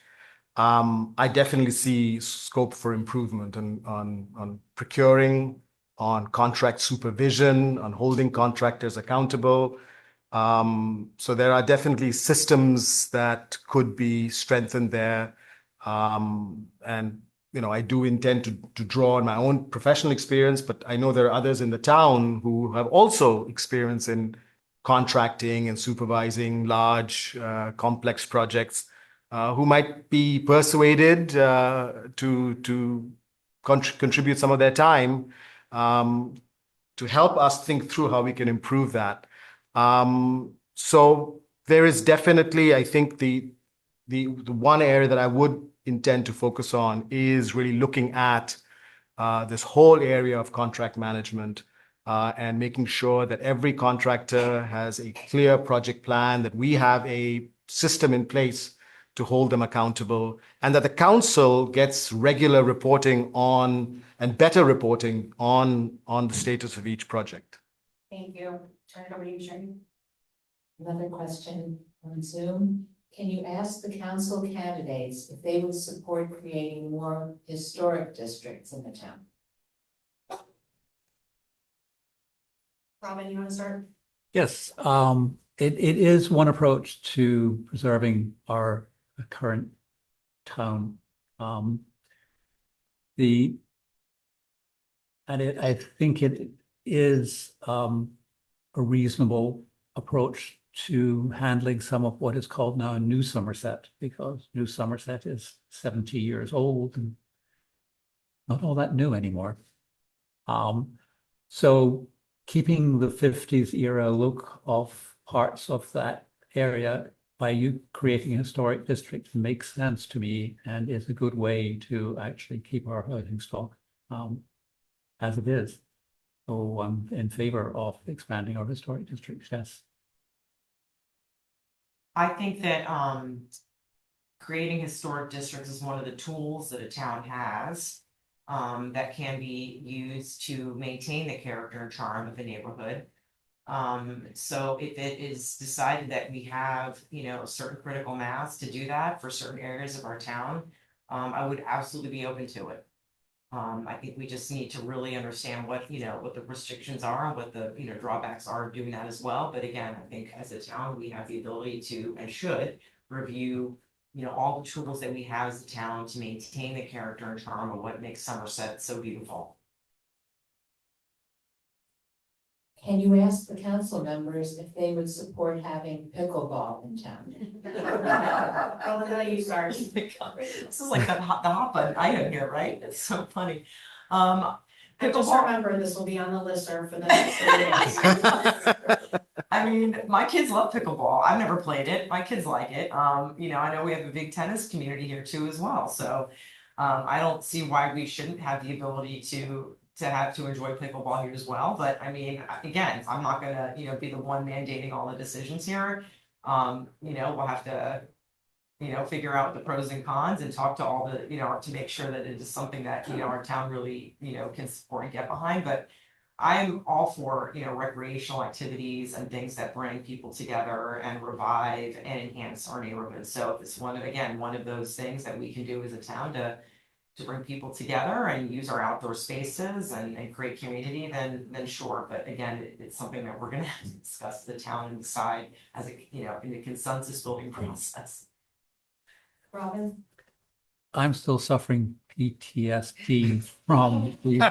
I definitely see scope for improvement on procuring, on contract supervision, on holding contractors accountable. So there are definitely systems that could be strengthened there. And I do intend to draw on my own professional experience, but I know there are others in the town who have also experience in contracting and supervising large, complex projects, who might be persuaded to contribute some of their time to help us think through how we can improve that. So there is definitely, I think, the one area that I would intend to focus on is really looking at this whole area of contract management and making sure that every contractor has a clear project plan, that we have a system in place to hold them accountable, and that the council gets regular reporting on and better reporting on the status of each project. Thank you. Turn it over to you, Shane. Another question on Zoom. Can you ask the council candidates if they would support creating more historic districts in the town? Robin, you want to start? Yes, it is one approach to preserving our current town. I think it is a reasonable approach to handling some of what is called now New Somerset, because New Somerset is 70 years old and not all that new anymore. So keeping the 50s era look of parts of that area by you creating a historic district makes sense to me and is a good way to actually keep our housing stock as it is. So I'm in favor of expanding our historic districts, yes. I think that creating historic districts is one of the tools that a town has that can be used to maintain the character and charm of the neighborhood. So if it is decided that we have, you know, a certain critical mass to do that for certain areas of our town, I would absolutely be open to it. I think we just need to really understand what, you know, what the restrictions are and what the, you know, drawbacks are of doing that as well. But again, I think as a town, we have the ability to and should review, you know, all the tools that we have as a town to maintain the character and charm of what makes Somerset so beautiful. Can you ask the council members if they would support having pickleball in town? I'll tell you, sorry. Oh my God, this is like the hot button item here, right? It's so funny. And just Pickleball, remember, this will be on the listserv for the next 3 days. I mean, my kids love pickleball. I've never played it. My kids like it. You know, I know we have a big tennis community here too as well. So I don't see why we shouldn't have the ability to enjoy pickleball here as well. But I mean, again, I'm not gonna, you know, be the one mandating all the decisions here. You know, we'll have to, you know, figure out the pros and cons and talk to all the, you know, to make sure that it is something that, you know, our town really, you know, can support and get behind. But I'm all for, you know, recreational activities and things that bring people together and revive and enhance our neighborhood. So if it's one of those things that we can do as a town to bring people together and use our outdoor spaces and create community, then sure. But again, it's something that we're gonna have to discuss the town and decide as a, you know, in the consensus building process. Robin? I'm still suffering PTSD from the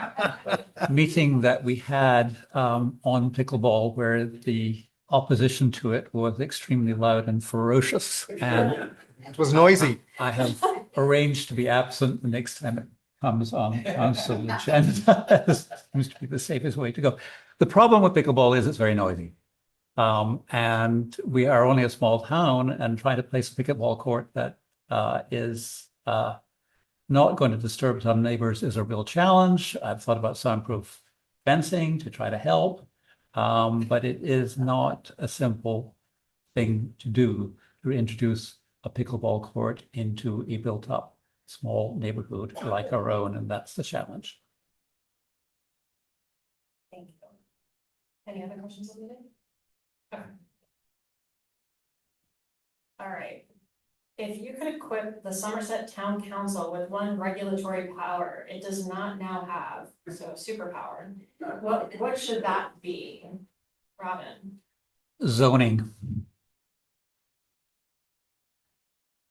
meeting that we had on pickleball where the opposition to it was extremely loud and ferocious. And It was noisy. I have arranged to be absent the next time it comes on council agenda. This seems to be the safest way to go. The problem with pickleball is it's very noisy. And we are only a small town, and trying to place a pickleball court that is not going to disturb some neighbors is a real challenge. I've thought about soundproof fencing to try to help, but it is not a simple thing to do to introduce a pickleball court into a built-up small neighborhood like our own, and that's the challenge. Thank you. Any other questions on the day? Okay. All right. If you could equip the Somerset Town Council with one regulatory power it does not now have, so superpower, what should that be? Robin, Zoning.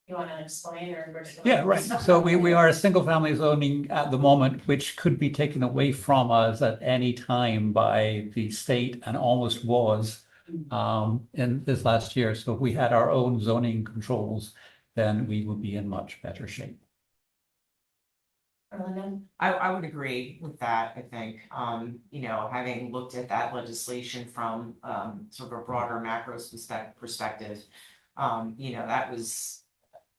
you want to explain or? we're just- Yeah, right. So we are a single family zoning at the moment, which could be taken away from us at any time by the state and almost was in this last year. So if we had our own zoning controls, then we would be in much better shape. Erlinda? I would agree with that. I think, you know, having looked at that legislation from sort of a broader macro perspective, you know, that was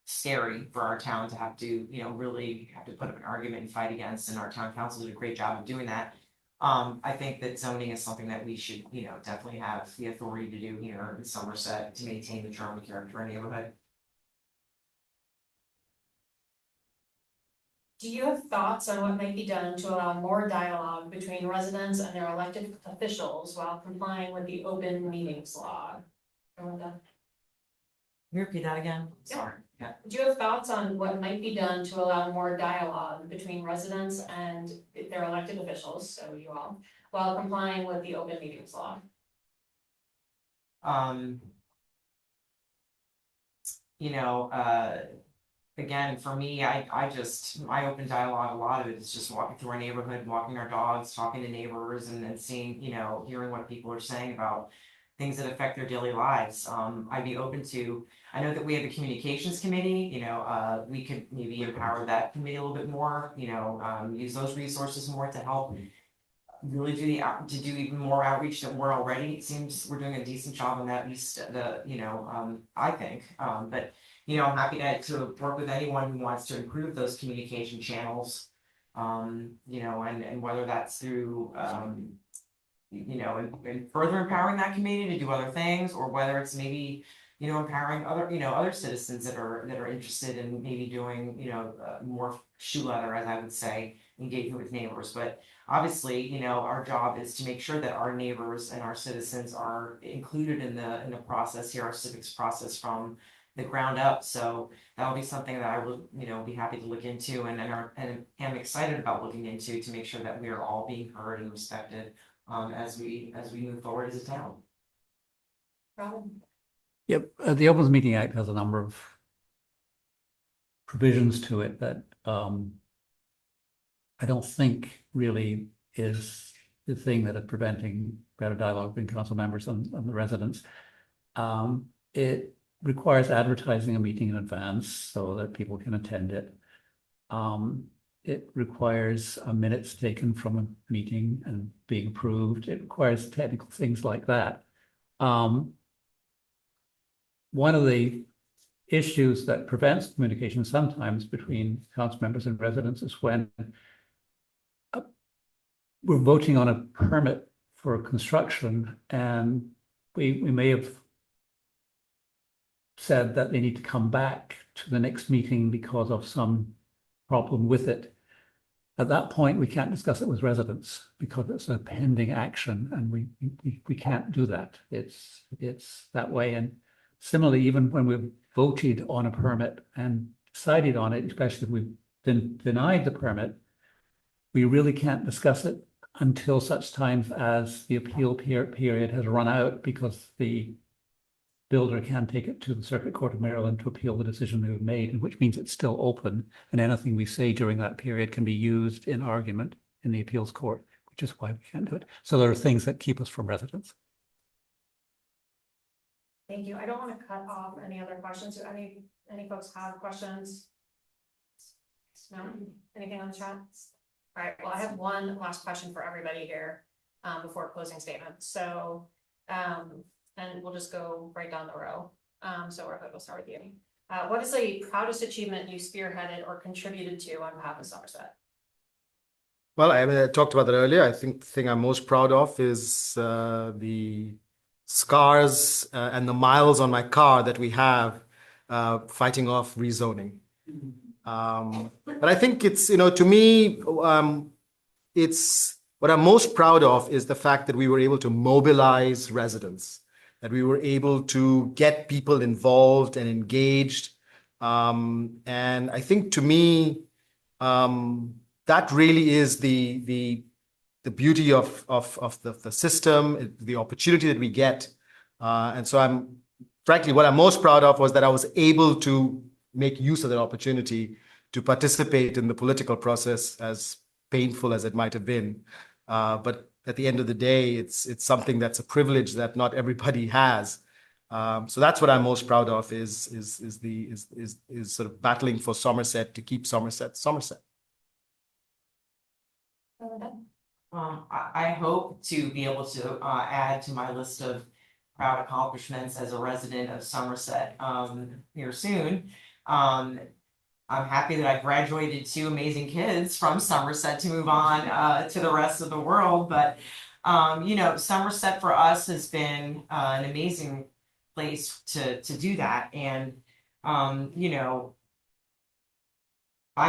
scary for our town to have to, you know, really have to put up an argument and fight against, and our town council did a great job of doing that. I think that zoning is something that we should, you know, definitely have the authority to do here in Somerset to maintain the charm and character of our neighborhood. Do you have thoughts on what might be done to allow more dialogue between residents and their elected officials while complying with the open meetings law? Erlinda? Can you repeat that again? Yeah. Sorry. Yeah. Do you have thoughts on what might be done to allow more dialogue between residents and their elected officials, so you all, while complying with the open meetings law? You know, again, for me, my open dialogue, a lot of it is just walking through our neighborhood, walking our dogs, talking to neighbors, and then seeing, you know, hearing what people are saying about things that affect their daily lives. I'd be open to, I know that we have a communications committee, you know, we could maybe empower that committee a little bit more, you know, use those resources more to help really do to do even more outreach than we're already. It seems we're doing a decent job on that, at least I think. But I'm happy to work with anyone who wants to improve those communication channels. And whether that's through and further empowering that community to do other things, or whether it's maybe empowering other citizens that are interested in maybe doing more shoe leather, as I would say, engaging with neighbors. But obviously, our job is to make sure that our neighbors and our citizens are included in the process here, our civics process from the ground up. So that'll be something that I will, be happy to look into and am excited about looking into, to make sure that we are all being heard and respected as we move forward as a town. Robin? Yep, the Opens Meeting Act has a number of provisions to it that I don't think really is the thing that is preventing better dialogue between council members and the residents. It requires advertising a meeting in advance so that people can attend it. It requires minutes taken from a meeting and being approved. It requires technical things like that. One of the issues that prevents communication sometimes between council members and residents is when we're voting on a permit for construction, and we may have said that they need to come back to the next meeting because of some problem with it. At that point, we can't discuss it with residents because it's a pending action, and we can't do that. It's that way. And similarly, even when we've voted on a permit and decided on it, especially if we've been denied the permit, we really can't discuss it until such time as the appeal period has run out, because the builder can take it to the Circuit Court of Maryland to appeal the decision they've made, which means it's still open, and anything we say during that period can be used in argument in the appeals court, which is why we can't do it. So there are things that keep us from residents. Thank you. I don't want to cut off any other questions. Do any folks have questions? No? Anything on the chat? All right, well, I have one last question for everybody here before closing statements. So, and we'll just go right down the row. So we'll start with you. What is the proudest achievement you spearheaded or contributed to on behalf of Somerset? Well, I talked about that earlier. I think the thing I'm most proud of is the scars and the miles on my car that we have fighting off rezoning. But I think it's, to me, it's what I'm most proud of is the fact that we were able to mobilize residents, that we were able to get people involved and engaged. And I think, to me, that really is the beauty of the system, the opportunity that we get. And so frankly, what I'm most proud of was that I was able to make use of that opportunity to participate in the political process, as painful as it might have been. But at the end of the day, it's something that's a privilege that not everybody has. So that's what I'm most proud of is sort of battling for Somerset to keep Somerset. I hope to be able to add to my list of proud accomplishments as a resident of Somerset here soon. I'm happy that I graduated 2 amazing kids from Somerset to move on to the rest of the world. But, Somerset for us has been an amazing place to do that. And, I'm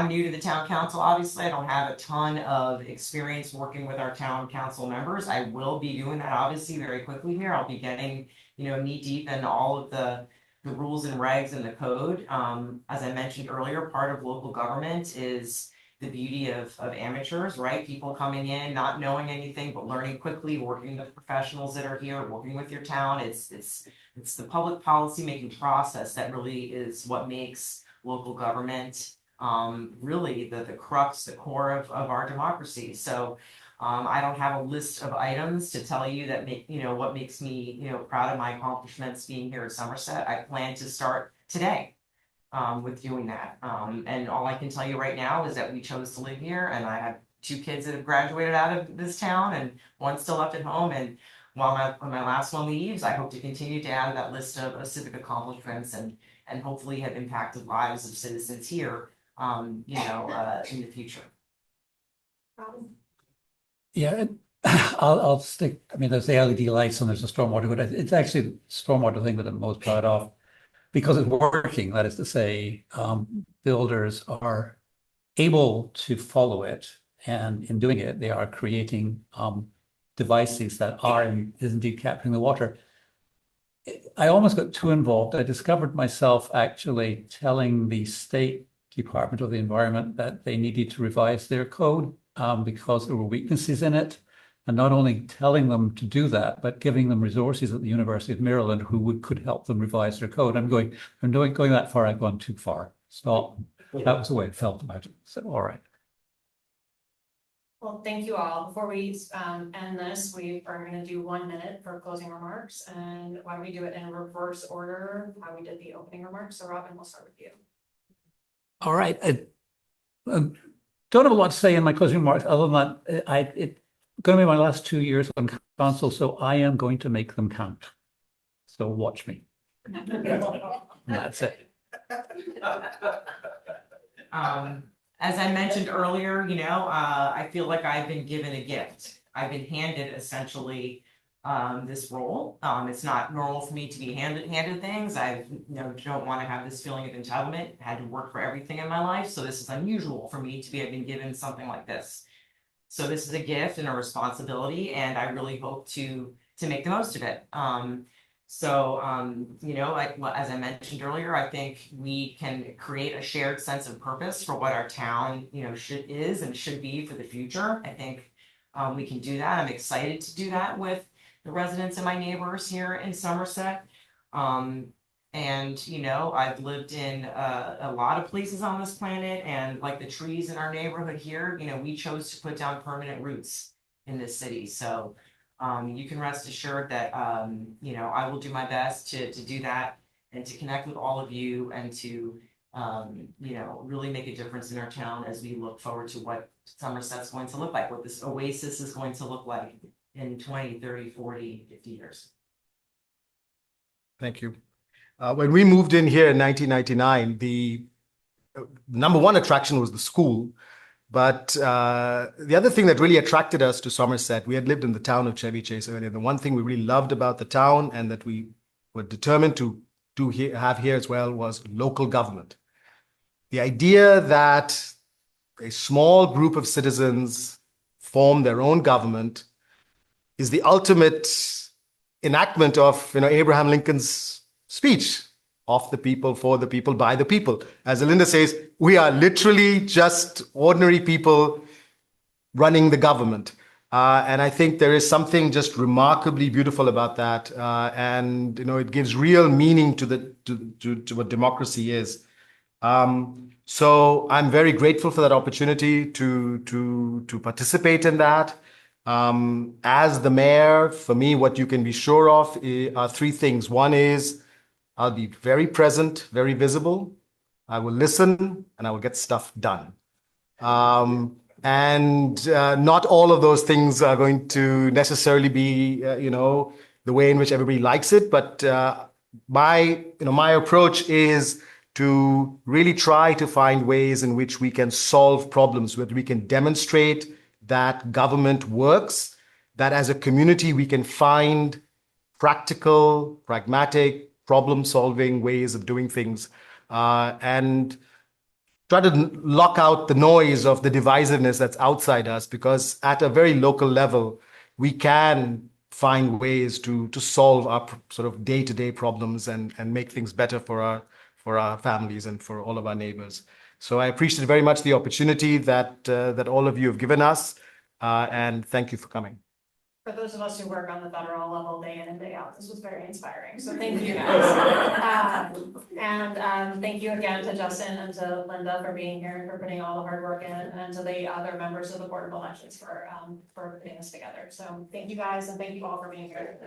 new to the town council. Obviously, I don't have a ton of experience working with our town council members. I will be doing that obviously very quickly here. I'll be getting, knee deep in all of the rules and regs and the code. As I mentioned earlier, part of local government is the beauty of amateurs, right? People coming in, not knowing anything, but learning quickly, working with professionals that are here, working with your town. It's the public policy making process that really is what makes local government really the crux, the core of our democracy. So I don't have a list of items to tell you that make, what makes me, proud of my accomplishments being here at Somerset. I plan to start today with doing that. And all I can tell you right now is that we chose to live here, and I have two kids that have graduated out of this town and one's still left at home. And when my last one leaves, I hope to continue to add to that list of civic accomplishments and hopefully have impacted lives of citizens here, in the future. Yeah, I'll stick, I mean, there's the LED lights and there's a stormwater, but it's actually the stormwater thing that I'm most proud of because it's working. That is to say, builders are able to follow it, and in doing it, they are creating devices that is indeed capturing the water. I almost got too involved. I discovered myself actually telling the State Department of the Environment that they needed to revise their code because there were weaknesses in it. And not only telling them to do that, but giving them resources at the University of Maryland who could help them revise their code. going that far, I've gone too far. Stop. That was the way it felt about it. So, all right. Well, thank you all. Before we end this, we are going to do 1 minute for closing remarks. And why don't we do it in reverse order, how we did the opening remarks. So Robin, we'll start with you. All right. I don't have a lot to say in my closing remarks other than that it's going to be my last 2 years on council, so I am going to make them count. So watch me. And that's it. As I mentioned earlier, I feel like I've been given a gift. I've been handed essentially this role. It's not normal for me to be handed things. I don't want to have this feeling of entitlement. I had to work for everything in my life, so this is unusual for me to have been given something like this. So this is a gift and a responsibility, and I really hope to make the most of it. As I mentioned earlier, I think we can create a shared sense of purpose for what our town, is and should be for the future. I think we can do that. I'm excited to do that with the residents and my neighbors here in Somerset. I've lived in a lot of places on this planet, and like the trees in our neighborhood here, we chose to put down permanent roots in this city. So you can rest assured that, I will do my best to do that and to connect with all of you and to, really make a difference in our town as we look forward to what Somerset's going to look like, what this oasis is going to look like in 20, 30, 40, 50 years. Thank you. When we moved in here in 1999, the number one attraction was the school. But the other thing that really attracted us to Somerset, we had lived in the town of Chevy Chase earlier. The one thing we really loved about the town and that we were determined to have here as well was local government. The idea that a small group of citizens form their own government is the ultimate enactment of Abraham Lincoln's speech, of the people, for the people, by the people. As Linda says, we are literally just ordinary people running the government. And I think there is something just remarkably beautiful about that. And it gives real meaning to what democracy is. So I'm very grateful for that opportunity to participate in that. As the mayor, for me, what you can be sure of are three things. One is I'll be very present, very visible. I will listen, and I will get stuff done. Not all of those things are going to necessarily be, the way in which everybody likes it. But my approach is to really try to find ways in which we can solve problems, where we can demonstrate that government works, that as a community we can find practical, pragmatic, problem-solving ways of doing things, and try to lock out the noise of the divisiveness that's outside us, because at a very local level, we can find ways to solve our sort of day-to-day problems and make things better for our families and for all of our neighbors. So I appreciate very much the opportunity that all of you have given us, and thank you for coming. For those of us who work on the federal level day in and day out, this was very inspiring. So thank you guys. Thank you again to Justin and to Linda for being here and for putting all the hard work in, and to the other members of the Board of Elections for putting this together. So thank you guys, and thank you all for being here.